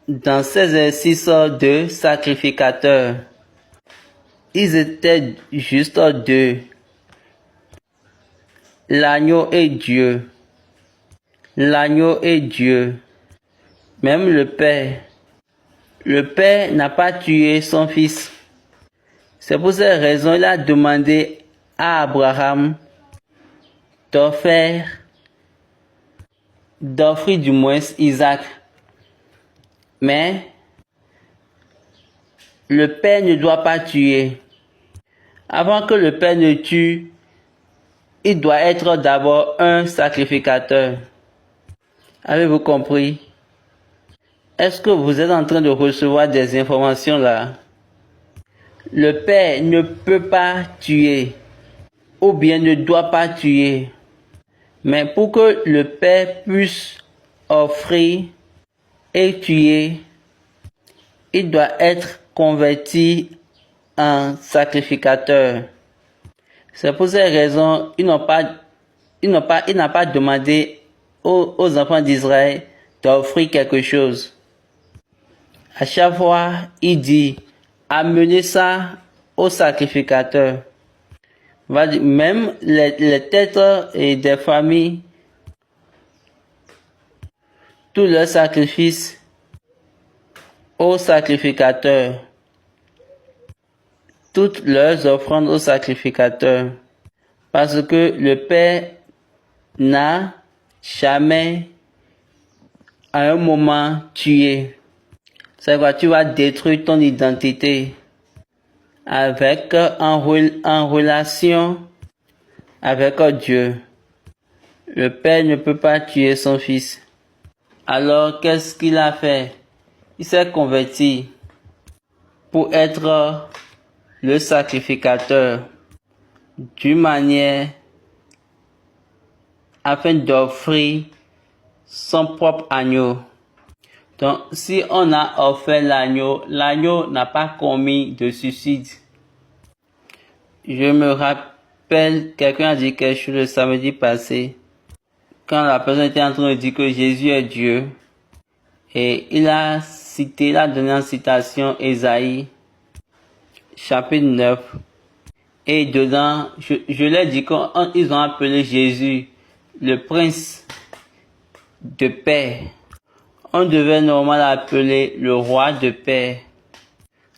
dans ses exercices de sacrificateur, ils étaient juste deux. L'agneau et Dieu. L'agneau et Dieu. Même le Père. Le Père n'a pas tué son fils. C'est pour cette raison qu'il a demandé à Abraham d'offrir du moins Isaac. Mais le Père ne doit pas tuer. Avant que le Père ne tue, il doit être d'abord un sacrificateur. Avez-vous compris? Est-ce que vous êtes en train de recevoir des informations là? Le Père ne peut pas tuer, ou bien ne doit pas tuer. Mais pour que le Père puisse offrir et tuer, il doit être converti en sacrificateur. C'est pour cette raison il n'a pas demandé aux enfants d'Israël d'offrir quelque chose. À chaque fois, il dit, amenez ça au sacrificateur. Même les têtes et des familles, tous leurs sacrifices au sacrificateur. Toutes leurs offrandes au sacrificateur. Parce que le Père n'a jamais à un moment tué. C'est quoi? Tu vas détruire ton identité en relation avec Dieu. Le Père ne peut pas tuer son fils. Alors, qu'est-ce qu'il a fait? Il s'est converti pour être le sacrificateur d'une manière afin d'offrir son propre agneau. Donc, si on a offert l'agneau, l'agneau n'a pas commis de suicide. Je me rappelle, quelqu'un a dit quelque chose le samedi passé, quand la personne était en train de dire que Jésus est Dieu, et il a donné en citation Ésaïe, chapitre 9, et dedans, je l'ai dit qu'ils ont appelé Jésus le prince de paix. On devait normalement l'appeler le roi de paix.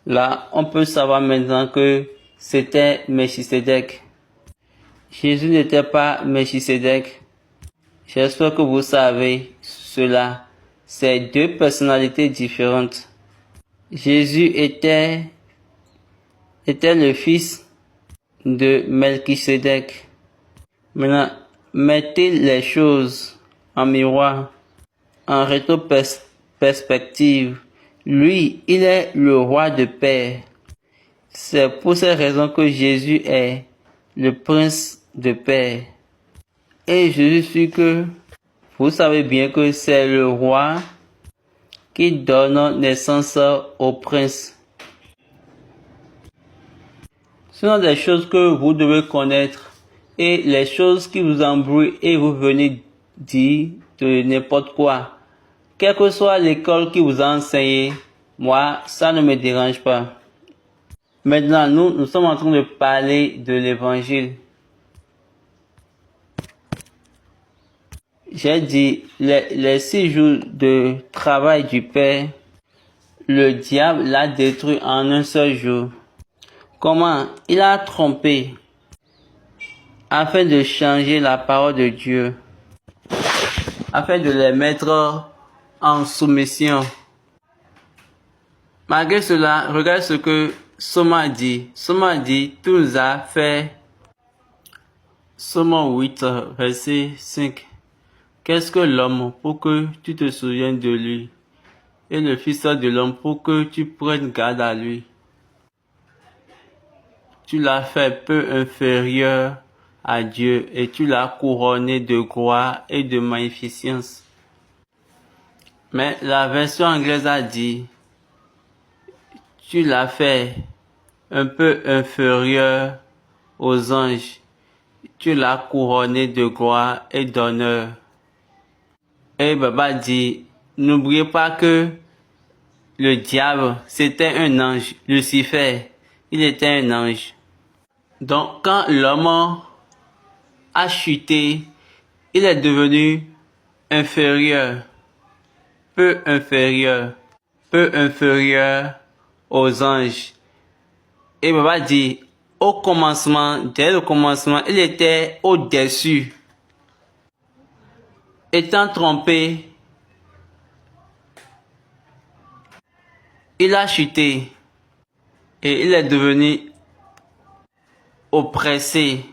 Là, on peut savoir maintenant que c'était Melchisedec. Jésus n'était pas Melchisedec. J'espère que vous savez cela. C'est deux personnalités différentes. Jésus était le fils de Melchisedec. Maintenant, mettez les choses en miroir, en rétro-perspective. Lui, il est le roi de paix. C'est pour cette raison que Jésus est le prince de paix. Et je suis sûr que vous savez bien que c'est le roi qui donne naissance au prince. Ce sont des choses que vous devez connaître et les choses qui vous embrouillent et vous venez dire de n'importe quoi. Quelle que soit l'école qui vous a enseigné, moi, ça ne me dérange pas. Maintenant, nous sommes en train de parler de l'évangile. J'ai dit, les 6 jours de travail du Père, le diable l'a détruit en un seul jour. Comment? Il a trompé afin de changer la parole de Dieu, afin de les mettre en soumission. Malgré cela, regarde ce que Soma dit. Soma dit, tu nous as fait, Somme 8, verset 5. Qu'est-ce que l'homme pour que tu te souviennes de lui, et le Fils de l'homme pour que tu prennes garde à lui? Tu l'as fait peu inférieur à Dieu et tu l'as couronné de gloire et de magnificence. Mais la version anglaise a dit, tu l'as fait un peu inférieur aux anges. Tu l'as couronné de gloire et d'honneur. Et Baba dit, n'oubliez pas que le diable, c'était un ange. Lucifer, il était un ange. Donc, quand l'homme a chuté, il est devenu inférieur, peu inférieur aux anges. Et Baba dit, au commencement, dès le commencement, il était au-dessus. Étant trompé, il a chuté et il est devenu oppressé.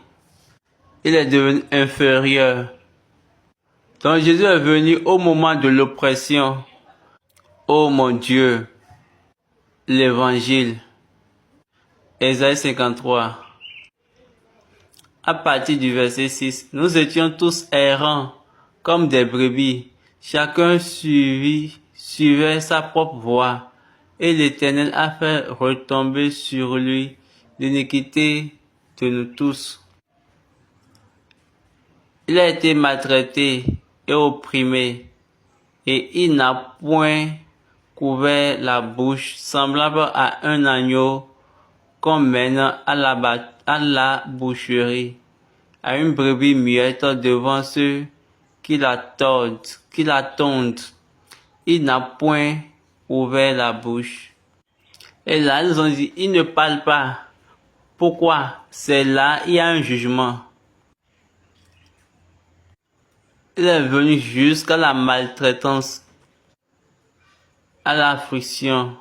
Il est devenu inférieur. Donc Jésus est venu au moment de l'oppression. Oh mon Dieu, l'évangile. Ésaïe 53. À partir du verset 6, nous étions tous errants comme des brebis. Chacun suivait sa propre voie. Et l'Éternel a fait retomber sur lui l'iniquité de nous tous. Il a été maltraité et opprimé, et il n'a point couvert la bouche, semblable à un agneau qu'on mène à la boucherie, à une brebis muette devant ceux qui la tondent. Il n'a point ouvert la bouche. Et là, ils ont dit, il ne parle pas. Pourquoi? C'est là, il y a un jugement. Il est venu jusqu'à la maltraitance, à la friction.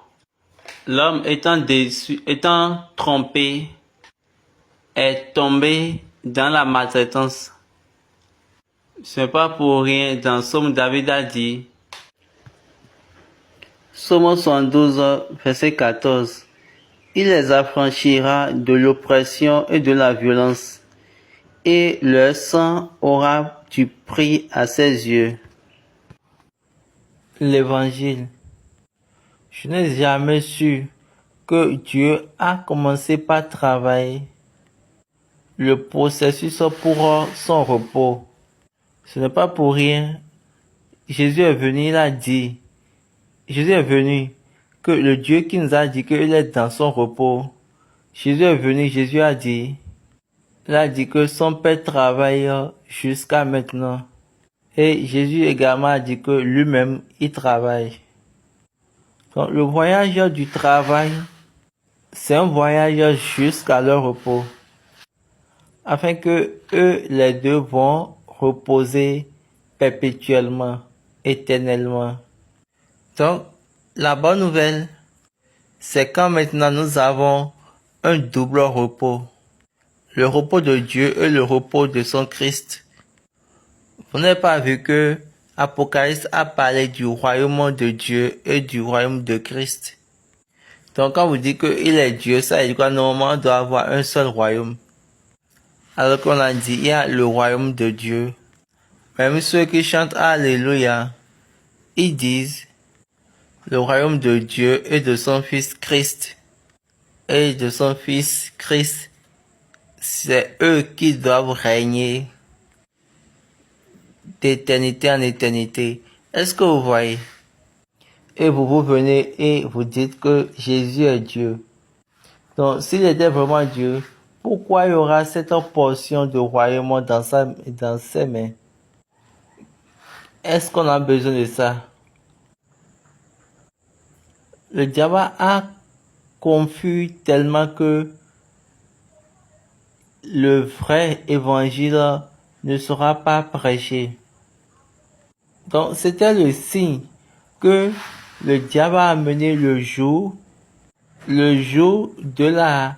L'homme étant déçu, étant trompé, est tombé dans la maltraitance. Ce n'est pas pour rien, dans Somme, David a dit, Somme 72, verset 14, il les affranchira de l'oppression et de la violence, et leur sang aura du prix à ses yeux. L'Évangile. Je n'ai jamais su que Dieu a commencé par travailler le processus pour son repos. Ce n'est pas pour rien. Jésus est venu, il a dit, Jésus est venu, que le Dieu qui nous a dit qu'il est dans son repos. Jésus est venu, Jésus a dit, il a dit que son Père travaille jusqu'à maintenant. Et Jésus également a dit que lui-même, il travaille. Donc le voyage du travail, c'est un voyage jusqu'à leur repos. Afin que eux, les deux, vont reposer perpétuellement, éternellement. Donc, la bonne nouvelle, c'est quand maintenant nous avons un double repos. Le repos de Dieu et le repos de son Christ. Vous n'avez pas vu que Apocalypse a parlé du royaume de Dieu et du royaume de Christ. Donc quand vous dites qu'il est Dieu, ça veut dire quoi? Normalement, on doit avoir un seul royaume. Alors qu'on a dit, il y a le royaume de Dieu. Même ceux qui chantent Alléluia, ils disent, le royaume de Dieu et de son Fils Christ. Et de son Fils Christ, c'est eux qui doivent régner d'éternité en éternité. Est-ce que vous voyez? Et vous venez et vous dites que Jésus est Dieu. Donc, s'il était vraiment Dieu, pourquoi il y aura cette portion de royaume dans ses mains? Est-ce qu'on a besoin de ça? Le diable a confus tellement que le vrai évangile ne sera pas prêché. Donc, c'était le signe que le diable a amené le jour de la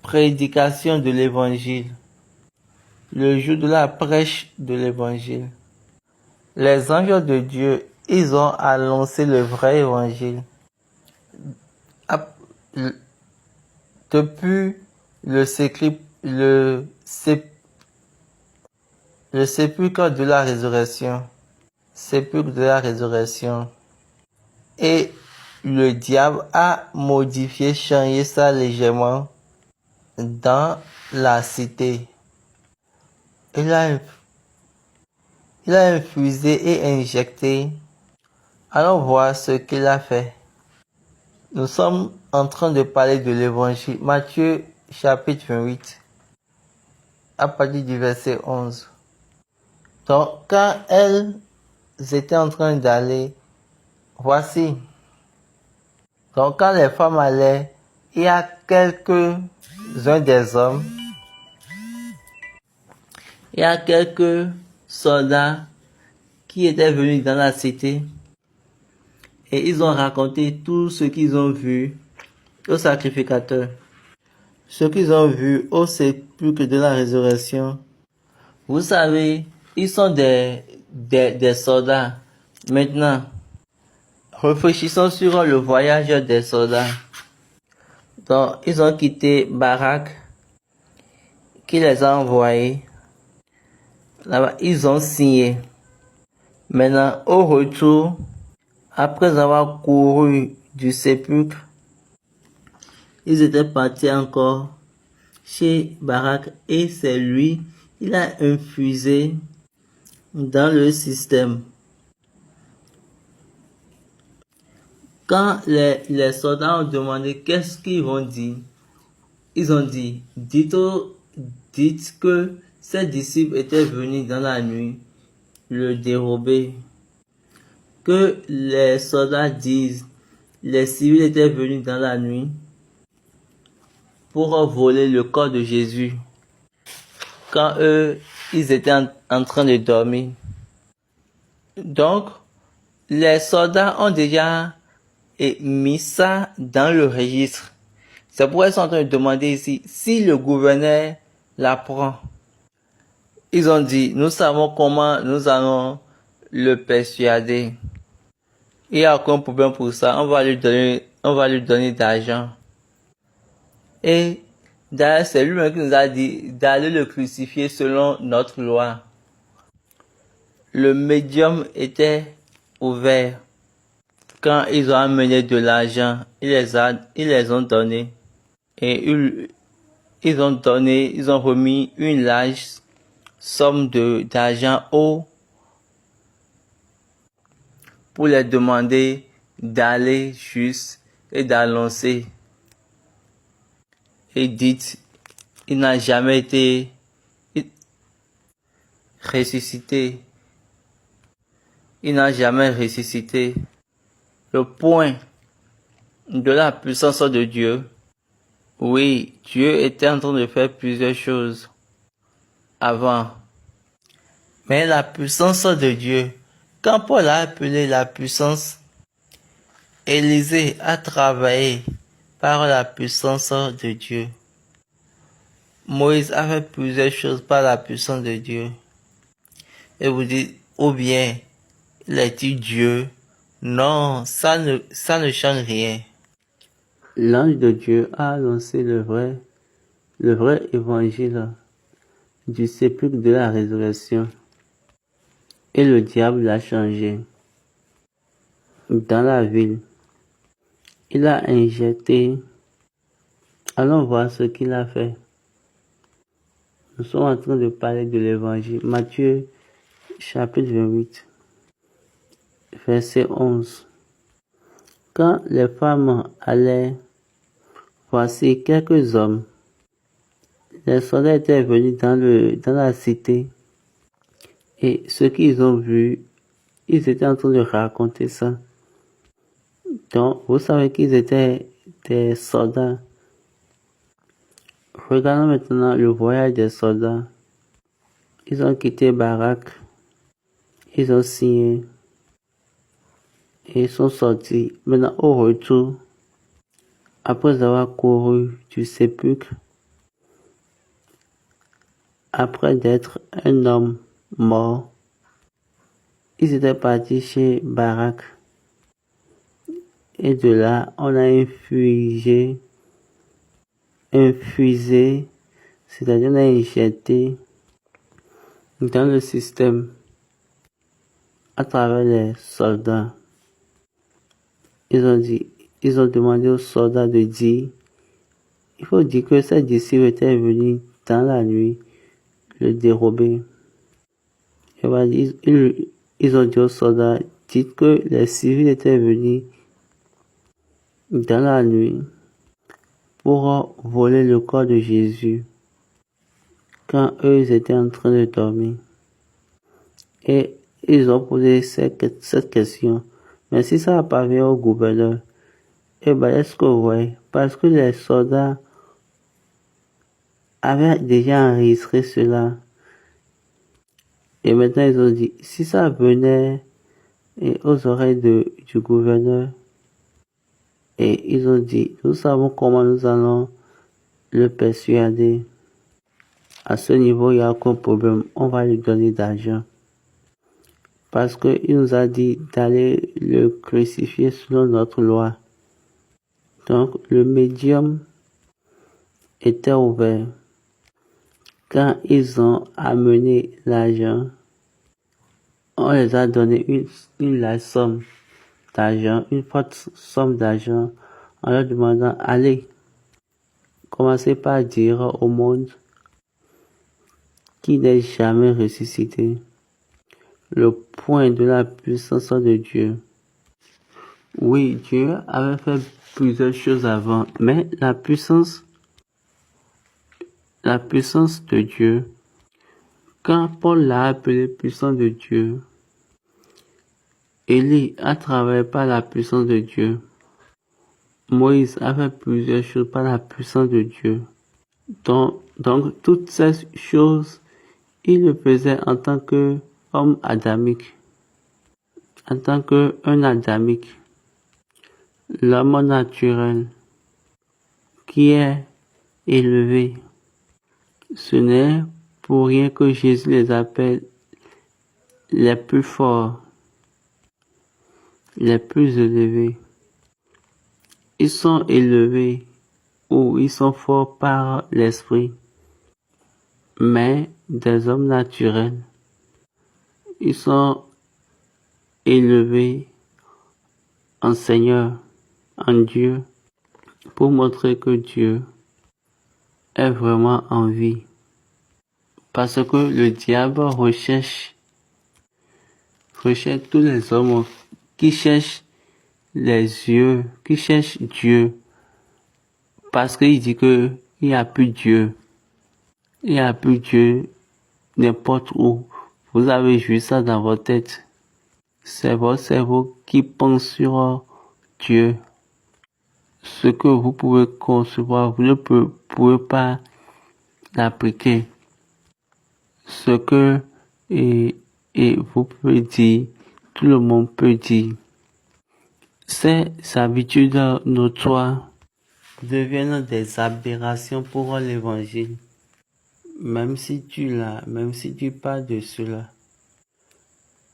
prédication de l'évangile, le jour de la prêche de l'évangile. Les anges de Dieu, ils ont annoncé le vrai évangile. Depuis le sépulcre de la résurrection. Et le diable a modifié, changé ça légèrement dans la cité. Il a infusé et injecté. Allons voir ce qu'il a fait. Nous sommes en train de parler de l'évangile. Matthieu chapitre 28, à partir du verset 11. Donc, quand elles étaient en train d'aller, voici. Donc, quand les femmes allaient, il y a quelques-uns des hommes, il y a quelques soldats qui étaient venus dans la cité et ils ont raconté tout ce qu'ils ont vu au sacrificateur, ce qu'ils ont vu au sépulcre de la résurrection. Vous savez, ils sont des soldats. Maintenant, réfléchissons sur le voyage des soldats. Donc, ils ont quitté Barak, qui les a envoyés. Là-bas, ils ont signé. Maintenant, au retour, après avoir couru du sépulcre, ils étaient partis encore chez Barak et c'est lui, il a infusé dans le système. Quand les soldats ont demandé qu'est-ce qu'ils vont dire, ils ont dit, dites que ses disciples étaient venus dans la nuit le dérober. Que les soldats disent, les civils étaient venus dans la nuit pour voler le corps de Jésus. Quand eux, ils étaient en train de dormir. Donc, les soldats ont déjà mis ça dans le registre. C'est pourquoi ils sont en train de demander ici si le gouverneur l'apprend. Ils ont dit, nous savons comment nous allons le persuader. Il n'y a aucun problème pour ça. On va lui donner d'argent. Et d'ailleurs, c'est lui-même qui nous a dit d'aller le crucifier selon notre loi. Le médium était ouvert. Quand ils ont amené de l'argent, ils les ont donnés. Et ils ont remis une large somme d'argent pour les demander d'aller juste et d'annoncer. Et dites, il n'a jamais été ressuscité. Il n'a jamais ressuscité. Le point de la puissance de Dieu. Oui, Dieu était en train de faire plusieurs choses avant. Mais la puissance de Dieu, quand Paul a appelé la puissance, Élisée a travaillé par la puissance de Dieu. Moïse a fait plusieurs choses par la puissance de Dieu. Et vous dites, ou bien, il a dit Dieu. Non, ça ne change rien. L'ange de Dieu a annoncé le vrai évangile du sépulcre de la résurrection. Et le diable l'a changé. Dans la ville, il a injecté. Allons voir ce qu'il a fait. Nous sommes en train de parler de l'évangile. Matthieu, chapitre 28, verset 11. Quand les femmes allaient, voici quelques hommes. Les soldats étaient venus dans la cité. Et ce qu'ils ont vu, ils étaient en train de raconter ça. Donc, vous savez qu'ils étaient des soldats. Regardons maintenant le voyage des soldats. Ils ont quitté Barak. Ils ont signé. Et ils sont sortis. Maintenant, au retour, après avoir couru du sépulcre, après d'être un homme mort, ils étaient partis chez Barak. Et de là, on a infusé, c'est-à-dire on a injecté dans le système à travers les soldats. Ils ont demandé aux soldats de dire, il faut dire que ces disciples étaient venus dans la nuit le dérober. Ils ont dit aux soldats, dites que les civils étaient venus dans la nuit pour voler le corps de Jésus quand eux ils étaient en train de dormir. Et ils ont posé cette question. Mais si ça apparaît au gouverneur, eh ben, est-ce que vous voyez? Parce que les soldats avaient déjà enregistré cela. Et maintenant, ils ont dit, si ça venait aux oreilles du gouverneur, et ils ont dit, nous savons comment nous allons le persuader. À ce niveau, il n'y a aucun problème. On va lui donner d'argent. Parce qu'il nous a dit d'aller le crucifier selon notre loi. Donc, le médium était ouvert. Quand ils ont amené l'argent, on les a donné une large somme d'argent, une forte somme d'argent, en leur demandant, allez, commencez par dire au monde qui n'est jamais ressuscité le point de la puissance de Dieu. Oui, Dieu avait fait plusieurs choses avant, mais la puissance de Dieu, quand Paul l'a appelé puissance de Dieu, Élie a travaillé par la puissance de Dieu. Moïse a fait plusieurs choses par la puissance de Dieu. Donc toutes ces choses, il le faisait en tant qu'homme adamique, en tant qu'un adamique, l'homme naturel qui est élevé. Ce n'est pour rien que Jésus les appelle les plus forts, les plus élevés. Ils sont élevés ou ils sont forts par l'esprit, mais des hommes naturels. Ils sont élevés en Seigneur, en Dieu, pour montrer que Dieu est vraiment en vie. Parce que le diable recherche tous les hommes qui cherchent les yeux, qui cherchent Dieu. Parce qu'il dit que il n'y a plus Dieu. Il n'y a plus Dieu n'importe où. Vous avez juste ça dans votre tête. C'est votre cerveau qui pense sur Dieu. Ce que vous pouvez concevoir, vous ne pouvez pas l'appliquer. Ce que et vous pouvez dire, tout le monde peut dire. Ces habitudes notoires deviennent des aberrations pour l'évangile. Même si tu parles de cela.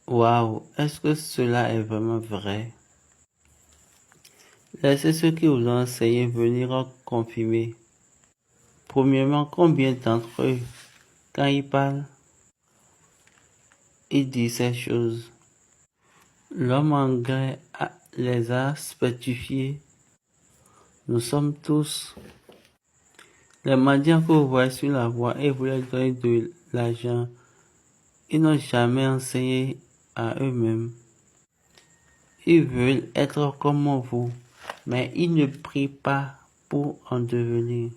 Waouh, est-ce que cela est vraiment vrai? Laissez ceux qui vous ont enseigné venir confirmer. Premièrement, combien d'entre eux, quand ils parlent, ils disent ces choses? L'homme anglais les a spécifiés. Nous sommes tous les mendiants que vous voyez sur la voie et vous leur donnez de l'argent. Ils n'ont jamais enseigné à eux-mêmes. Ils veulent être comme vous, mais ils ne prient pas pour en devenir.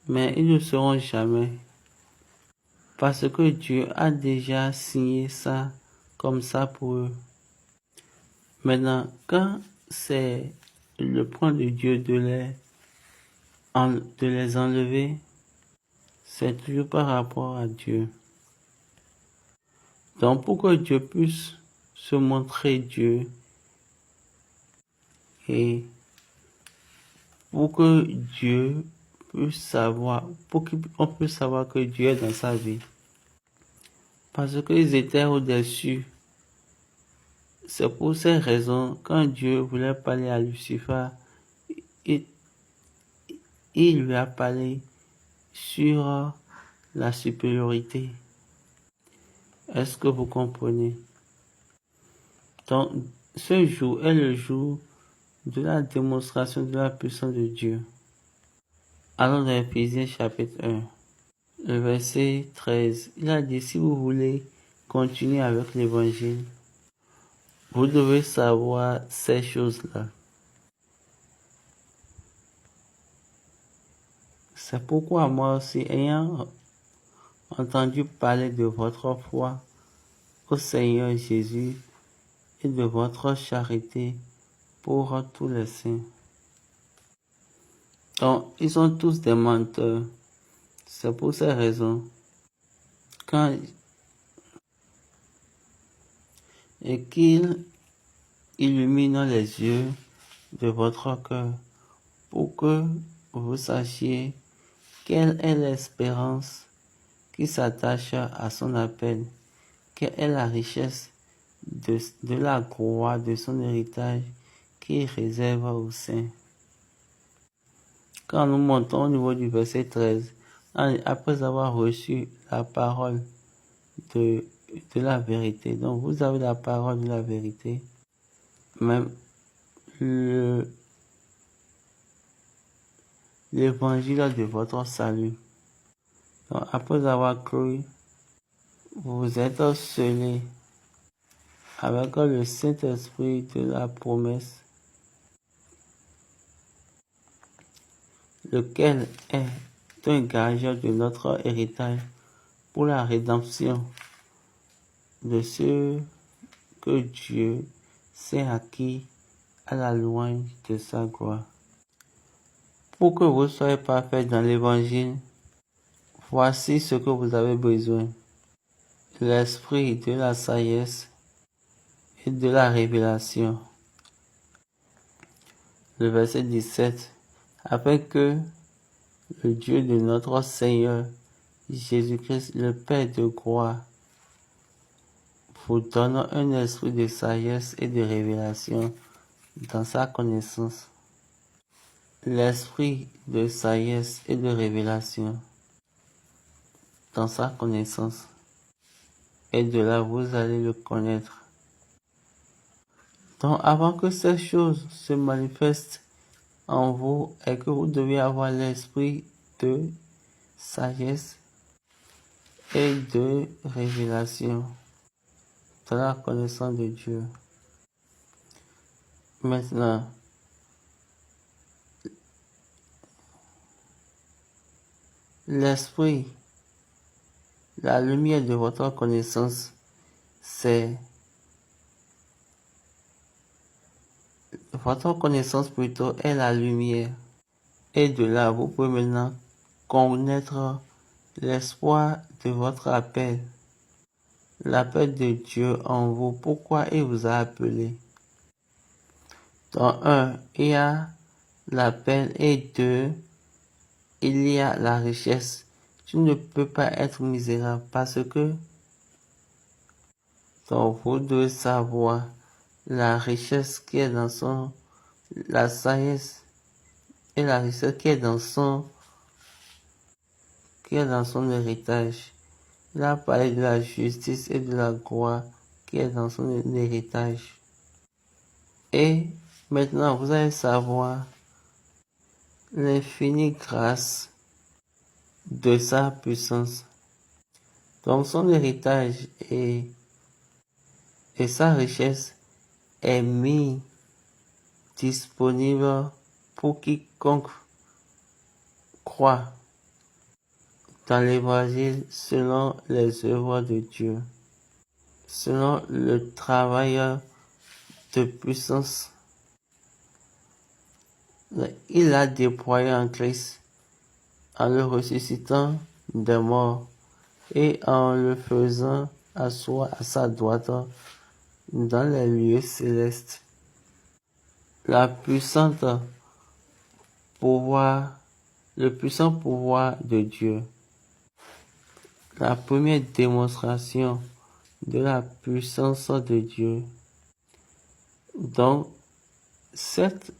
Mais ils ne seront jamais. Parce que Dieu a déjà signé ça comme ça pour eux. Maintenant, quand c'est le point de Dieu de les enlever, c'est toujours par rapport à Dieu. Donc, pour que Dieu puisse se montrer Dieu et pour que Dieu puisse savoir, pour qu'on puisse savoir que Dieu est dans sa vie. Parce qu'ils étaient au-dessus C'est pour ces raisons, quand Dieu voulait parler à Lucifer, il lui a parlé sur la supériorité. Est-ce que vous comprenez? Donc, ce jour est le jour de la démonstration de la puissance de Dieu. Allons dans Éphésiens chapitre 1, le verset 13. Il a dit, si vous voulez continuer avec l'évangile, vous devez savoir ces choses-là. C'est pourquoi moi aussi, ayant entendu parler de votre foi au Seigneur Jésus et de votre charité pour tous les saints. Donc, ils sont tous des menteurs. C'est pour ces raisons. Et qu'il illumine les yeux de votre cœur pour que vous sachiez quelle est l'espérance qui s'attache à son appel, quelle est la richesse de la gloire de son héritage qu'il réserve aux saints. Quand nous montons au niveau du verset 13, après avoir reçu la parole de la vérité, donc vous avez la parole de la vérité, même l'évangile de votre salut. Donc, après avoir cru, vous êtes scellés avec le Saint-Esprit de la promesse, lequel est un gage de notre héritage pour la rédemption de ceux que Dieu s'est acquis à la louange de sa gloire. Pour que vous soyez parfaits dans l'évangile, voici ce que vous avez besoin: l'esprit de la sagesse et de la révélation. Le verset 17. Afin que le Dieu de notre Seigneur Jésus-Christ, le Père de gloire, vous donne un esprit de sagesse et de révélation dans sa connaissance. L'esprit de sagesse et de révélation dans sa connaissance. Et de là, vous allez le connaître. Donc, avant que ces choses se manifestent en vous, et que vous devez avoir l'esprit de sagesse et de révélation dans la connaissance de Dieu. Maintenant, l'esprit, la lumière de votre connaissance, c'est votre connaissance plutôt est la lumière. Et de là, vous pouvez maintenant connaître l'espoir de votre appel, l'appel de Dieu en vous. Pourquoi il vous a appelé? Dans un, il y a l'appel, et deux, il y a la richesse. Tu ne peux pas être misérable parce que donc vous devez savoir la richesse qui est dans la sagesse et la richesse qui est dans son héritage. Il a parlé de la justice et de la gloire qui est dans son héritage. Et maintenant, vous allez savoir l'infinie grâce de sa puissance. Donc son héritage et sa richesse est mis disponible pour quiconque croit dans l'évangile selon les œuvres de Dieu, selon le travail de puissance. Il a déployé en Christ en le ressuscitant des morts et en le faisant asseoir à sa droite dans les lieux célestes. Le puissant pouvoir de Dieu. La première démonstration de la puissance de Dieu Donc, cette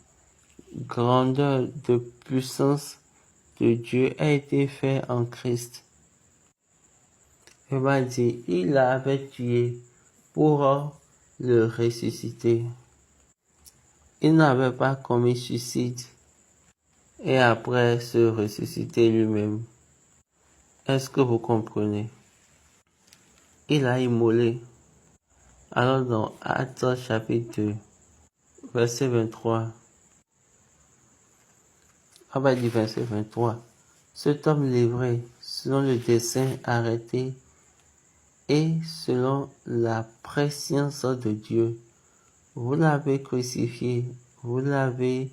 grandeur de puissance de Dieu a été faite en Christ. Il m'a dit, il l'avait tué pour le ressusciter. Il n'avait pas commis suicide et après se ressusciter lui-même. Est-ce que vous comprenez? Il a immolé. Alors dans Actes chapitre 2, verset 23, on va dire verset 23, cet homme livré selon le dessein arrêté et selon la prescience de Dieu, vous l'avez crucifié, vous l'avez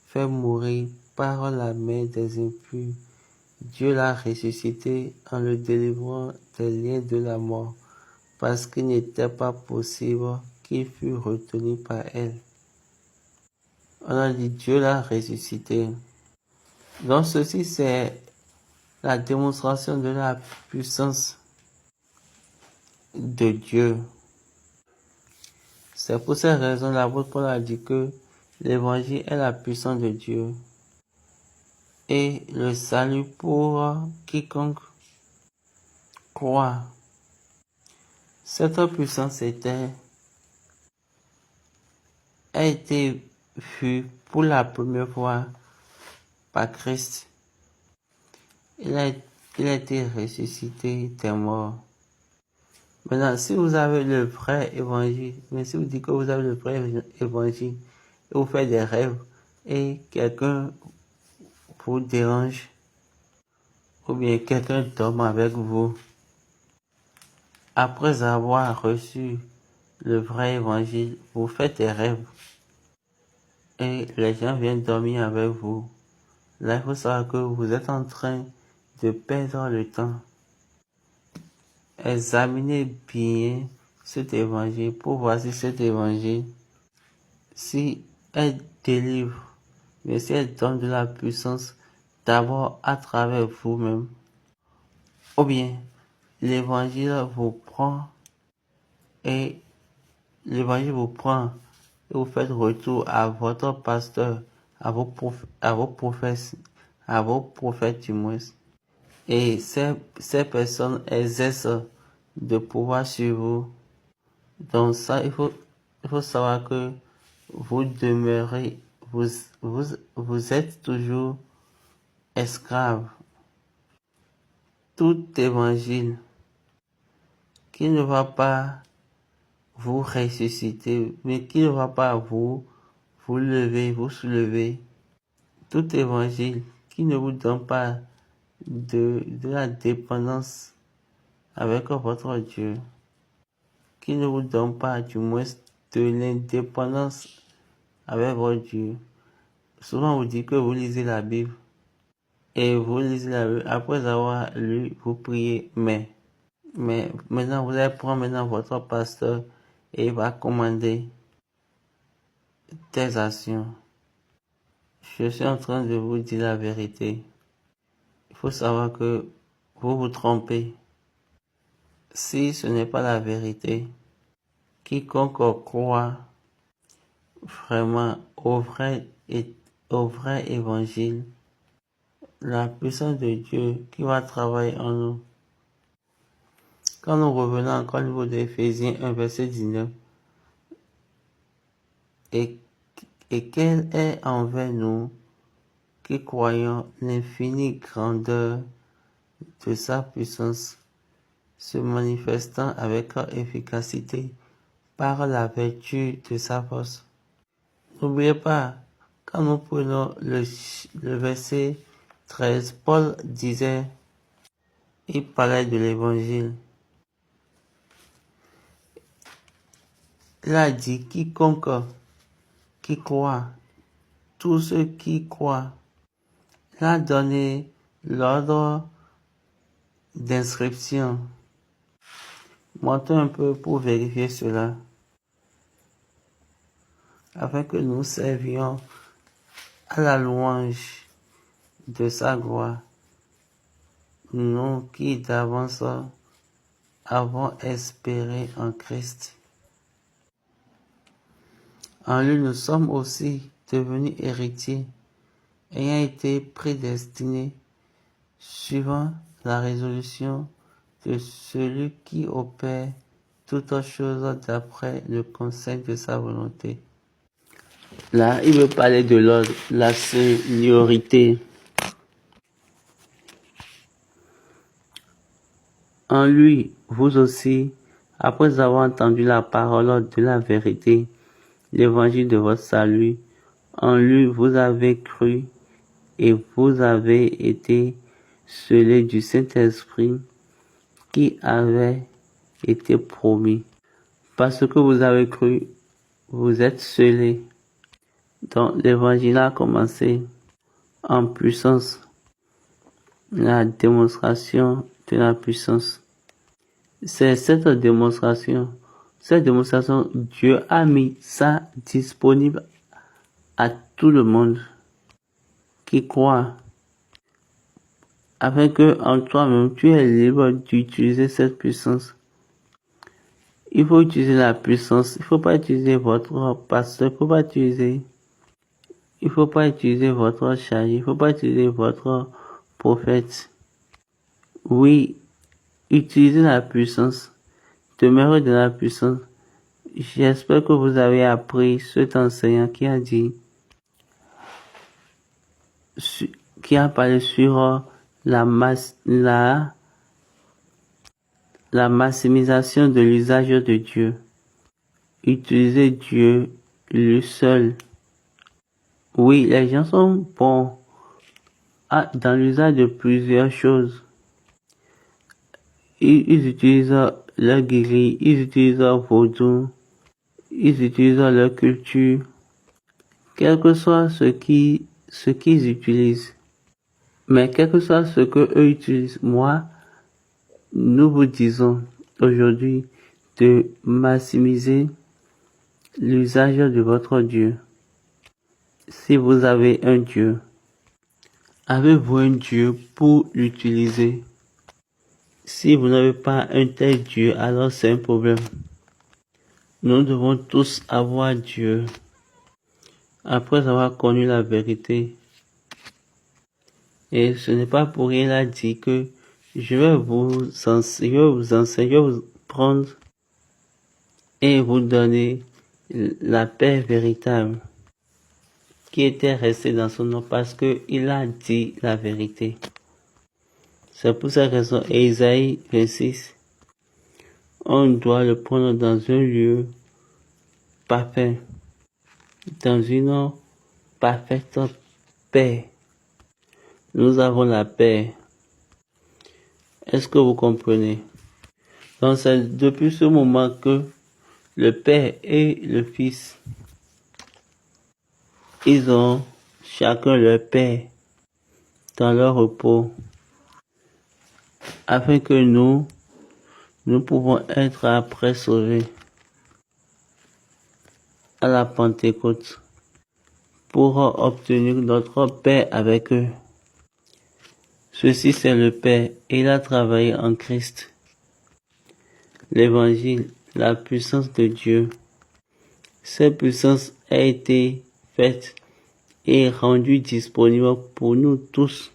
fait mourir par la main des impurs. Dieu l'a ressuscité en le délivrant des liens de la mort, parce qu'il n'était pas possible qu'il fût retenu par elle. On a dit Dieu l'a ressuscité. Donc ceci c'est la démonstration de la puissance de Dieu. C'est pour cette raison l'apôtre Paul a dit que l'évangile est la puissance de Dieu et le salut pour quiconque croit. Cette puissance a été vue pour la première fois par Christ. Il a été ressuscité des morts. Maintenant, si vous avez le vrai évangile, mais si vous dites que vous avez le vrai évangile, et vous faites des rêves, et quelqu'un vous dérange, ou bien quelqu'un dorme avec vous, après avoir reçu le vrai évangile, vous faites des rêves, et les gens viennent dormir avec vous. Là, il faut savoir que vous êtes en train de perdre le temps. Examinez bien cet évangile pour voir si cet évangile, si elle délivre, mais si elle donne de la puissance d'abord à travers vous-même, ou bien l'évangile vous prend et vous faites retour à votre pasteur, à vos prophètes du moins. Et ces personnes exercent de pouvoir sur vous. Donc ça, il faut savoir que vous demeurez, vous êtes toujours esclave. Tout évangile qui ne va pas vous ressusciter, mais qui ne va pas vous lever, vous soulever. Tout évangile qui ne vous donne pas de la dépendance avec votre Dieu, qui ne vous donne pas du moins de l'indépendance avec votre Dieu. Souvent vous dites que vous lisez la Bible et vous lisez la Bible après avoir lu, vous priez, mais maintenant vous allez prendre maintenant votre pasteur et il va commander tes actions. Je suis en train de vous dire la vérité. Il faut savoir que vous vous trompez. Si ce n'est pas la vérité, quiconque croit vraiment au vrai évangile, la puissance de Dieu qui va travailler en nous. Quand nous revenons encore au niveau d'Éphésiens 1, verset 19, et quelle est envers nous qui croyons l'infinie grandeur de sa puissance, se manifestant avec efficacité par la vertu de sa force. N'oubliez pas, quand nous prenons le verset 13, Paul disait, il parlait de l'évangile. Il a dit quiconque qui croit, tous ceux qui croient. Il a donné l'ordre d'inscription. Montons un peu pour vérifier cela, afin que nous servions à la louange de sa gloire, nous qui d'avance avons espéré en Christ. En lui, nous sommes aussi devenus héritiers, ayant été prédestinés, suivant la résolution de celui qui opère toutes choses d'après le conseil de sa volonté. Là, il veut parler de l'ordre, la seniorité. En lui, vous aussi, après avoir entendu la parole de la vérité, l'évangile de votre salut, en lui vous avez cru et vous avez été scellés du Saint-Esprit qui avait été promis. Parce que vous avez cru, vous êtes scellés. Donc l'évangile a commencé en puissance, la démonstration de la puissance. C'est cette démonstration, Dieu a mis ça disponible à tout le monde qui croit, afin que en toi-même tu es libre d'utiliser cette puissance. Il faut utiliser la puissance, il faut pas utiliser votre pasteur, il faut pas utiliser votre chargé, il faut pas utiliser votre prophète. Oui, utilisez la puissance, demeurez dans la puissance. J'espère que vous avez appris cet enseignant qui a dit, qui a parlé sur la maximisation de l'usage de Dieu. Utiliser Dieu lui seul. Oui, les gens sont bons dans l'usage de plusieurs choses. Ils utilisent leur guéri, ils utilisent leur vaudou, ils utilisent leur culture, quel que soit ce qu'ils utilisent. Mais quel que soit ce que eux utilisent, nous vous disons aujourd'hui de maximiser l'usage de votre Dieu. Si vous avez un Dieu, avez-vous un Dieu pour l'utiliser? Si vous n'avez pas un tel Dieu, alors c'est un problème. Nous devons tous avoir Dieu. Après avoir connu la vérité. Et ce n'est pas pour rien, il a dit que je vais vous enseigner, je vais vous prendre et vous donner la paix véritable qui était restée dans son nom parce qu'il a dit la vérité. C'est pour cette raison, Ésaïe 26, on doit le prendre dans un lieu parfait, dans une parfaite paix. Nous avons la paix. Est-ce que vous comprenez? Donc c'est depuis ce moment que le Père et le Fils, ils ont chacun leur paix dans leur repos, afin que nous pouvons être après sauvés à la Pentecôte pour obtenir notre paix avec eux. Ceci c'est le Père, et il a travaillé en Christ. L'évangile, la puissance de Dieu. Cette puissance a été faite et rendue disponible pour nous tous.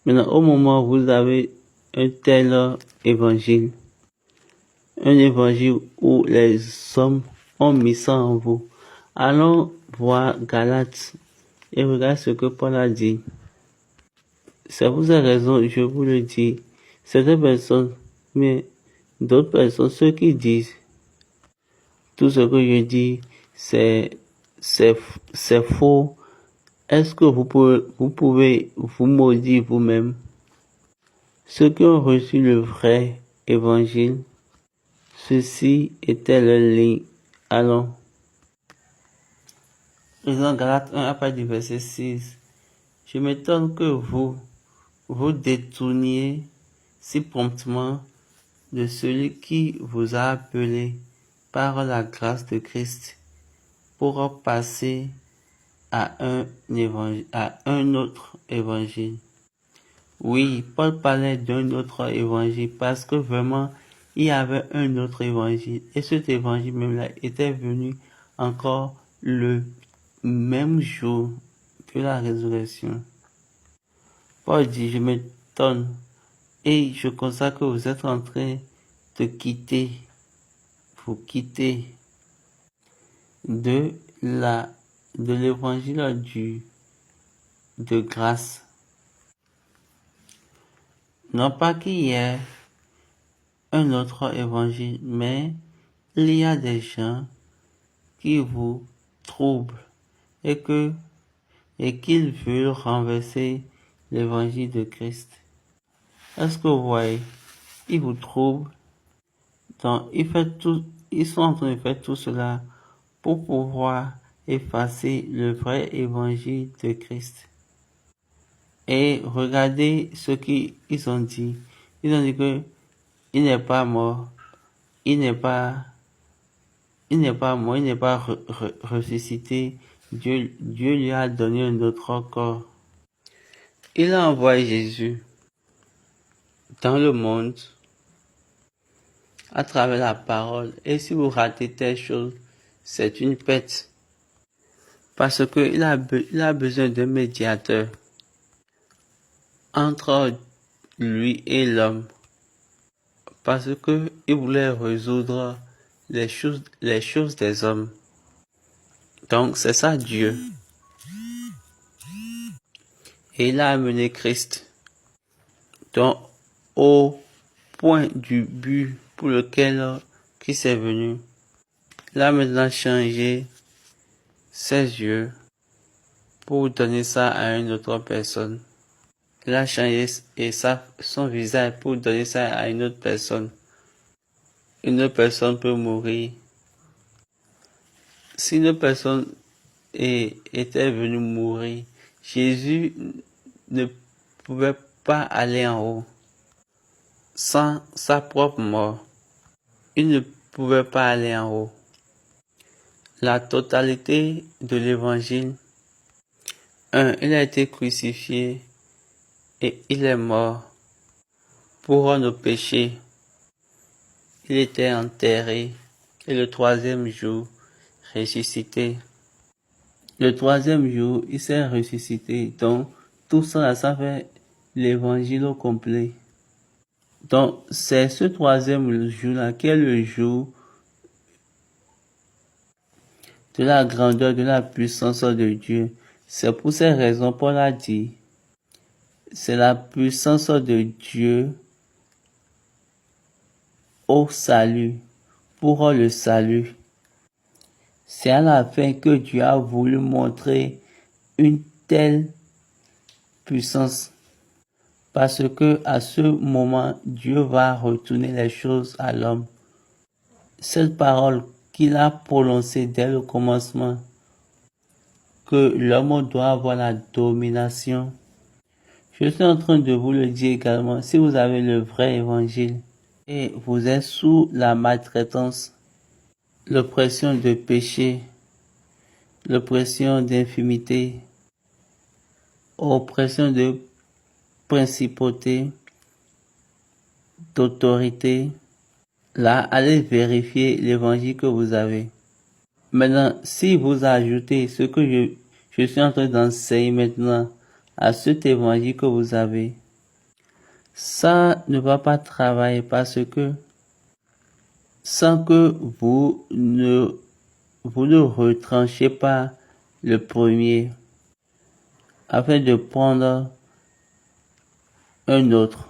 Maintenant, au moment où vous avez un tel évangile, un évangile où les hommes ont mis ça en vous, allons voir Galates et regarde ce que Paul a dit. C'est pour cette raison, je vous le dis, certaines personnes, mais d'autres personnes, ceux qui disent, tout ce que je dis, c'est faux. Est-ce que vous pouvez vous maudire vous-même? Ceux qui ont reçu le vrai évangile, ceci était leur ligne. Allons. Lisons Galates 1 à partir du verset 6. Je m'étonne que vous détourniez si promptement de celui qui vous a appelé par la grâce de Christ pour passer à un autre évangile. Oui, Paul parlait d'un autre évangile parce que vraiment, il y avait un autre évangile et cet évangile même là était venu encore le même jour que la résurrection. Paul dit, je m'étonne et je constate que vous êtes en train de quitter de l'évangile de grâce. Non pas qu'il y ait un autre évangile, mais il y a des gens qui vous troublent et qu'ils veulent renverser l'évangile de Christ. Est-ce que vous voyez? Ils vous troublent. Donc, ils sont en train de faire tout cela pour pouvoir effacer le vrai évangile de Christ. Et regardez ce qu'ils ont dit. Ils ont dit que il n'est pas mort, il n'est pas mort, il n'est pas ressuscité. Dieu lui a donné un autre corps. Il a envoyé Jésus dans le monde à travers la parole. Et si vous ratez telle chose, c'est une perte. Parce que il a besoin d'un médiateur entre lui et l'homme. Parce que il voulait résoudre les choses des hommes. Donc c'est ça Dieu. Et il a amené Christ. Donc au point du but pour lequel Christ est venu. Il a maintenant changé ses yeux pour donner ça à une autre personne. Il a changé son visage pour donner ça à une autre personne. Une autre personne peut mourir. Si une personne était venue mourir, Jésus ne pouvait pas aller en haut sans sa propre mort. Il ne pouvait pas aller en haut. La totalité de l'évangile. 1. Il a été crucifié et il est mort pour nos péchés. Il était enterré et le troisième jour ressuscité. Le troisième jour, il s'est ressuscité. Donc, tout ça, ça fait l'évangile au complet. Donc, c'est ce troisième jour-là qui est le jour de la grandeur, de la puissance de Dieu. C'est pour ces raisons, Paul a dit, c'est la puissance de Dieu au salut, pour le salut. C'est à la fin que Dieu a voulu montrer une telle puissance. Parce que à ce moment, Dieu va retourner les choses à l'homme. Cette parole qu'il a prononcée dès le commencement, que l'homme doit avoir la domination. Je suis en train de vous le dire également, si vous avez le vrai évangile et vous êtes sous la maltraitance, l'oppression de péché, l'oppression d'infimité, oppression de principauté, d'autorité, là, allez vérifier l'évangile que vous avez. Maintenant, si vous ajoutez ce que je suis en train d'enseigner maintenant à cet évangile que vous avez, ça ne va pas travailler parce que sans que vous ne retranchez pas le premier afin de prendre un autre.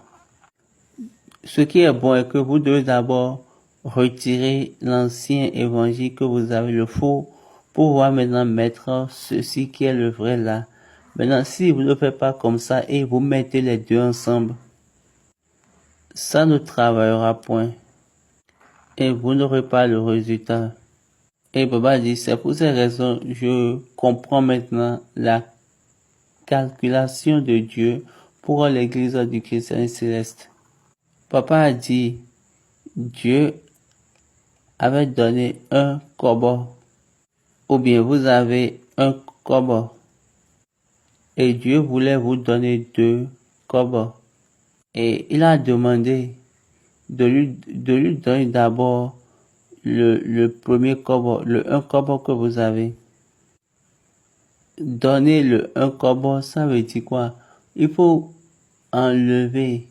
Ce qui est bon est que vous devez d'abord retirer l'ancien évangile que vous avez, le faux, pour pouvoir maintenant mettre ceci qui est le vrai là. Maintenant, si vous ne faites pas comme ça et vous mettez les deux ensemble, ça ne travaillera point. Et vous n'aurez pas le résultat. Et Baba dit, c'est pour ces raisons, je comprends maintenant la calculation de Dieu pour l'église du christianisme céleste. Papa a dit, Dieu avait donné un kobo, ou bien vous avez un kobo, et Dieu voulait vous donner 2 kobos. Et il a demandé de lui donner d'abord le premier kobo, le 1 kobo que vous avez. Donner le 1 kobo, ça veut dire quoi? Il faut enlever,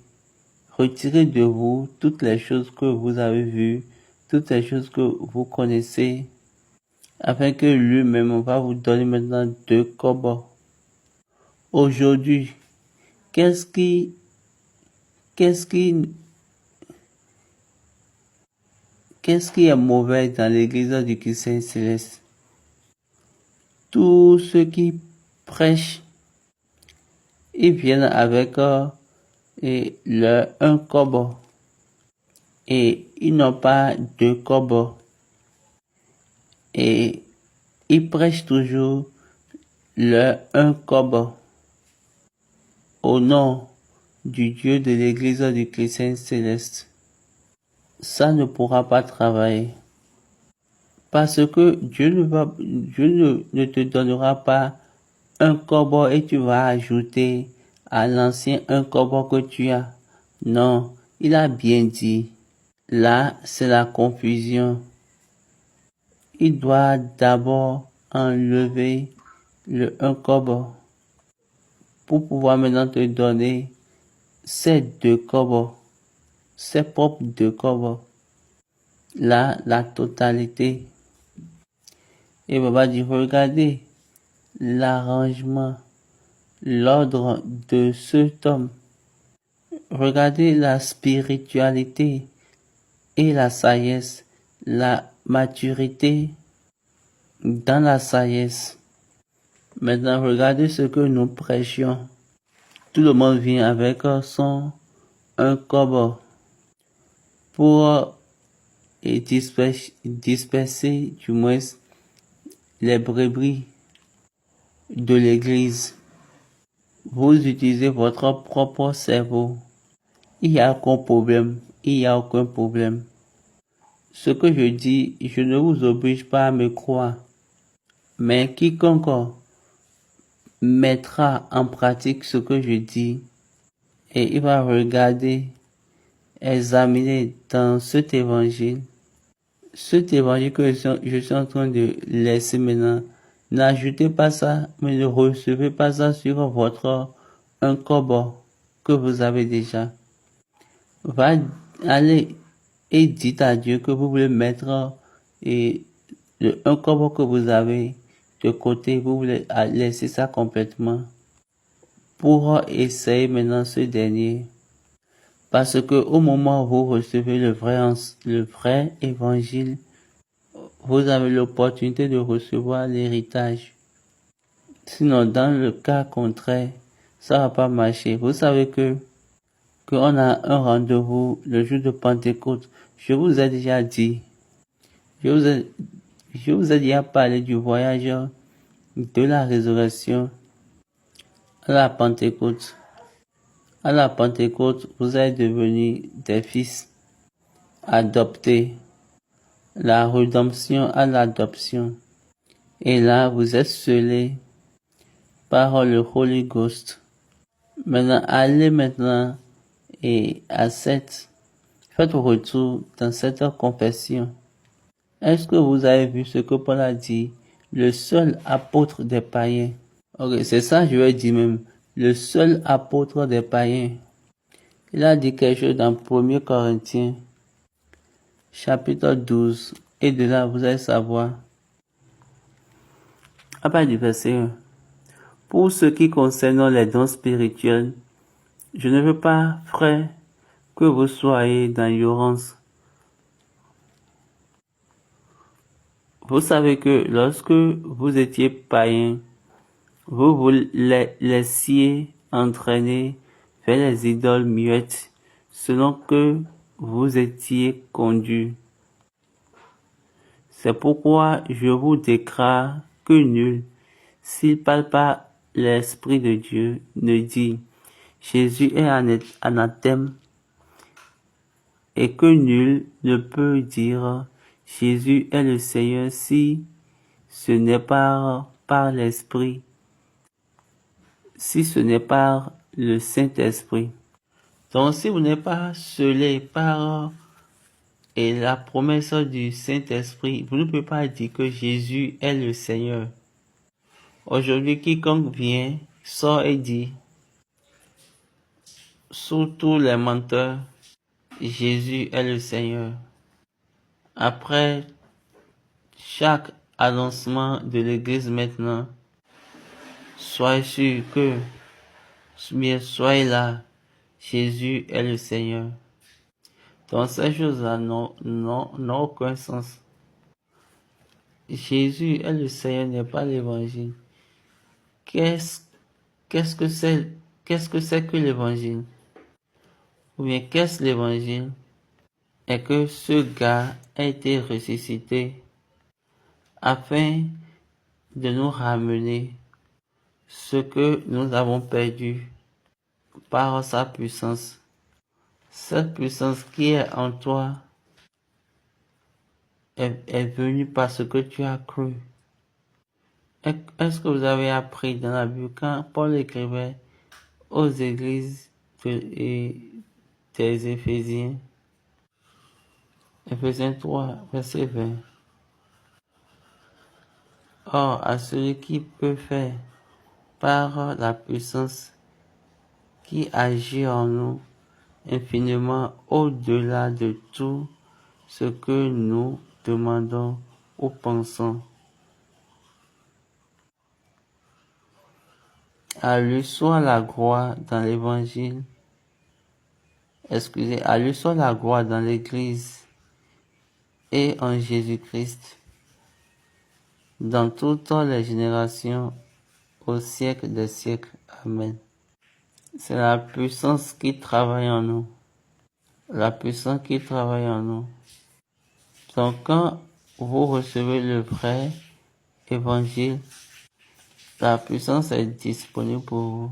retirer de vous toutes les choses que vous avez vues, toutes les choses que vous connaissez, afin que lui-même va vous donner maintenant 2 kobos. Aujourd'hui, qu'est-ce qui est mauvais dans l'église du Christ céleste? Tous ceux qui prêchent, ils viennent avec leur 1 kobo et ils n'ont pas 2 kobos. Et ils prêchent toujours leur 1 kobo au nom du Dieu de l'église du Christ céleste. Ça ne pourra pas travailler. Parce que Dieu ne te donnera pas 1 kobo et tu vas ajouter à l'ancien 1 kobo que tu as. Non, il a bien dit. Là, c'est la confusion. Il doit d'abord enlever le 1 kobo pour pouvoir maintenant te donner ces 2 kobos, ses propres 2 kobos. Là, la totalité. Et Baba dit, regardez l'arrangement, l'ordre de cet homme. Regardez la spiritualité et la sagesse, la maturité dans la sagesse. Maintenant, regardez ce que nous prêchions. Tout le monde vient avec son 1 kobo pour disperser du moins les brebis de l'église. Vous utilisez votre propre cerveau. Il n'y a aucun problème. Il n'y a aucun problème. Ce que je dis, je ne vous oblige pas à me croire. Mais quiconque mettra en pratique ce que je dis et il va regarder, examiner dans cet évangile que je suis en train de laisser maintenant. N'ajoutez pas ça, mais ne recevez pas ça sur votre 1 kobo que vous avez déjà. Va aller et dites à Dieu que vous voulez mettre le 1 kobo que vous avez de côté, vous voulez laisser ça complètement pour essayer maintenant ce dernier. Parce que au moment où vous recevez le vrai évangile, vous avez l'opportunité de recevoir l'héritage. Sinon, dans le cas contraire, ça va pas marcher. Vous savez qu'on a un rendez-vous le jour de Pentecôte. Je vous ai déjà dit. Je vous ai déjà parlé du voyage de la résurrection à la Pentecôte. À la Pentecôte, vous êtes devenus des fils adoptés. La rédemption à l'adoption. Et là, vous êtes scellés par le Holy Ghost. Maintenant, allez maintenant et faites retour dans cette confession. Est-ce que vous avez vu ce que Paul a dit? Le seul apôtre des païens. Ok, c'est ça, je vais dire même. Le seul apôtre des païens. Il a dit quelque chose dans 1 Corinthiens, chapitre 12. Et de là, vous allez savoir. À partir du verset 1. Pour ce qui concerne les dons spirituels, je ne veux pas, frère, que vous soyez dans l'ignorance. Vous savez que lorsque vous étiez païen, vous vous laissiez entraîner vers les idoles muettes, selon que vous étiez conduits. C'est pourquoi je vous déclare que nul, s'il parle pas l'Esprit de Dieu, ne dit Jésus est anathème, et que nul ne peut dire Jésus est le Seigneur si ce n'est pas par l'Esprit, si ce n'est par le Saint-Esprit. Donc si vous n'êtes pas scellé par et la promesse du Saint-Esprit, vous ne pouvez pas dire que Jésus est le Seigneur. Aujourd'hui, quiconque vient, sort et dit, surtout les menteurs, Jésus est le Seigneur. Après chaque annoncement de l'Église maintenant, soyez sûr que, bien soyez là, Jésus est le Seigneur. Donc ces choses-là n'ont aucun sens. Jésus est le Seigneur n'est pas l'Évangile. Qu'est-ce que c'est que l'Évangile? Ou bien qu'est-ce l'Évangile? Est que ce gars a été ressuscité afin de nous ramener ce que nous avons perdu par sa puissance. Cette puissance qui est en toi est venue parce que tu as cru. Est-ce que vous avez appris dans la Bible quand Paul écrivait aux églises des Éphésiens, Éphésiens 3, verset 20. Or, à celui qui peut faire par la puissance qui agit en nous infiniment au-delà de tout ce que nous demandons ou pensons. À lui soit la gloire dans l'évangile. À lui soit la gloire dans l'Église et en Jésus-Christ, dans toutes les générations, au siècle des siècles. Amen. C'est la puissance qui travaille en nous. La puissance qui travaille en nous. Donc quand vous recevez le vrai évangile, la puissance est disponible pour vous.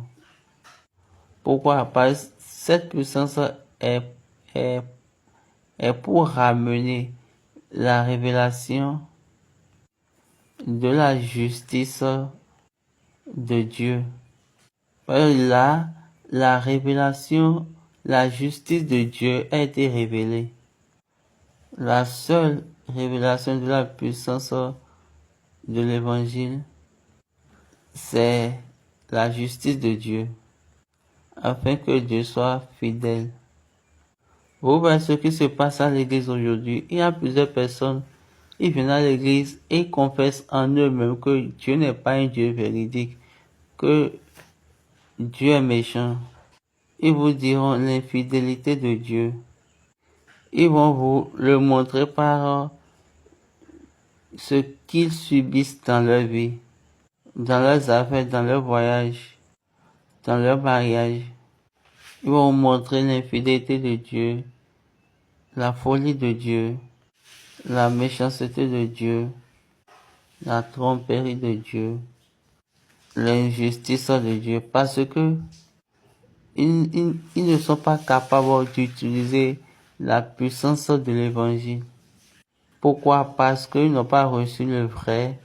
Pourquoi? Parce que cette puissance est pour ramener la révélation de la justice de Dieu. Parce que là, la révélation, la justice de Dieu a été révélée. La seule révélation de la puissance de l'évangile, c'est la justice de Dieu, afin que Dieu soit fidèle. Vous voyez ce qui se passe à l'église aujourd'hui. Il y a plusieurs personnes, ils viennent à l'église et confessent en eux-mêmes que Dieu n'est pas un Dieu véridique, que Dieu est méchant. Ils vous diront l'infidélité de Dieu. Ils vont vous le montrer par ce qu'ils subissent dans leur vie, dans leurs affaires, dans leurs voyages, dans leur mariage. Ils vont vous montrer l'infidélité de Dieu, la folie de Dieu, la méchanceté de Dieu, la tromperie de Dieu, l'injustice de Dieu, parce que ils ne sont pas capables d'utiliser la puissance de l'évangile. Pourquoi? Parce qu'ils n'ont pas reçu le vrai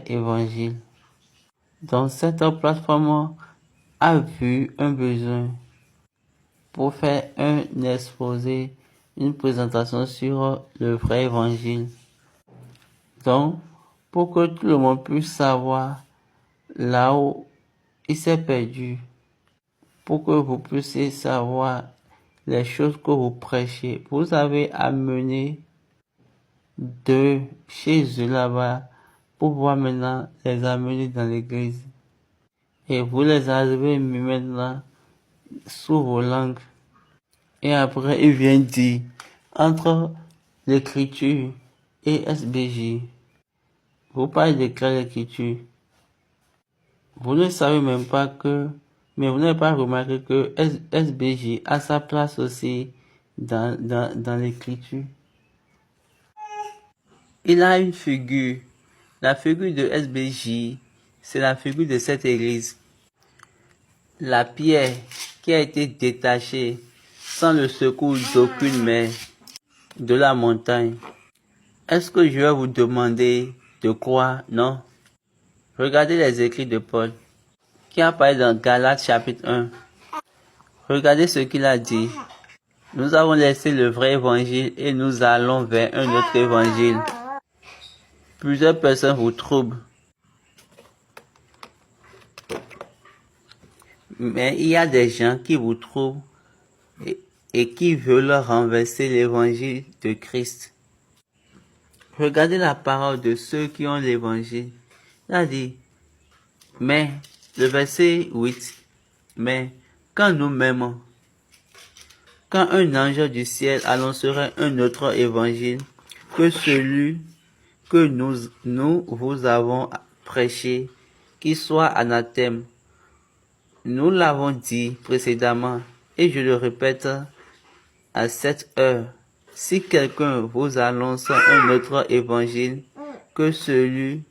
évangile. Donc cette plateforme a vu un besoin pour faire un exposé, une présentation sur le vrai évangile. Donc, pour que tout le monde puisse savoir là où il s'est perdu, pour que vous puissiez savoir les choses que vous prêchez, vous avez amené de chez eux là-bas pour pouvoir maintenant les amener dans l'église. Et vous les avez mis maintenant sous vos langues. Et après, il vient dire, entre l'écriture et SBJ, vous parlez de quelle écriture? Vous ne savez même pas mais vous n'avez pas remarqué que SBJ a sa place aussi dans l'écriture. Il a une figure. La figure de SBJ, c'est la figure de cette église. La pierre qui a été détachée sans le secours d'aucune main de la montagne. Est-ce que je vais vous demander de croire? Non. Regardez les écrits de Paul, qui a parlé dans Galates chapitre 1. Regardez ce qu'il a dit. Nous avons laissé le vrai évangile et nous allons vers un autre évangile. Plusieurs personnes vous troublent. Mais il y a des gens qui vous troublent et qui veulent renverser l'évangile de Christ. Regardez la parole de ceux qui ont l'évangile. Il a dit, mais, le verset 8, mais quand nous m'aimons, quand un ange du ciel annoncerait un autre évangile que celui que nous vous avons prêché, qui soit anathème, nous l'avons dit précédemment, et je le répète à cette heure, si quelqu'un vous annonce un autre évangile que celui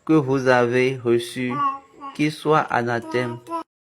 que vous avez reçu, qui soit anathème.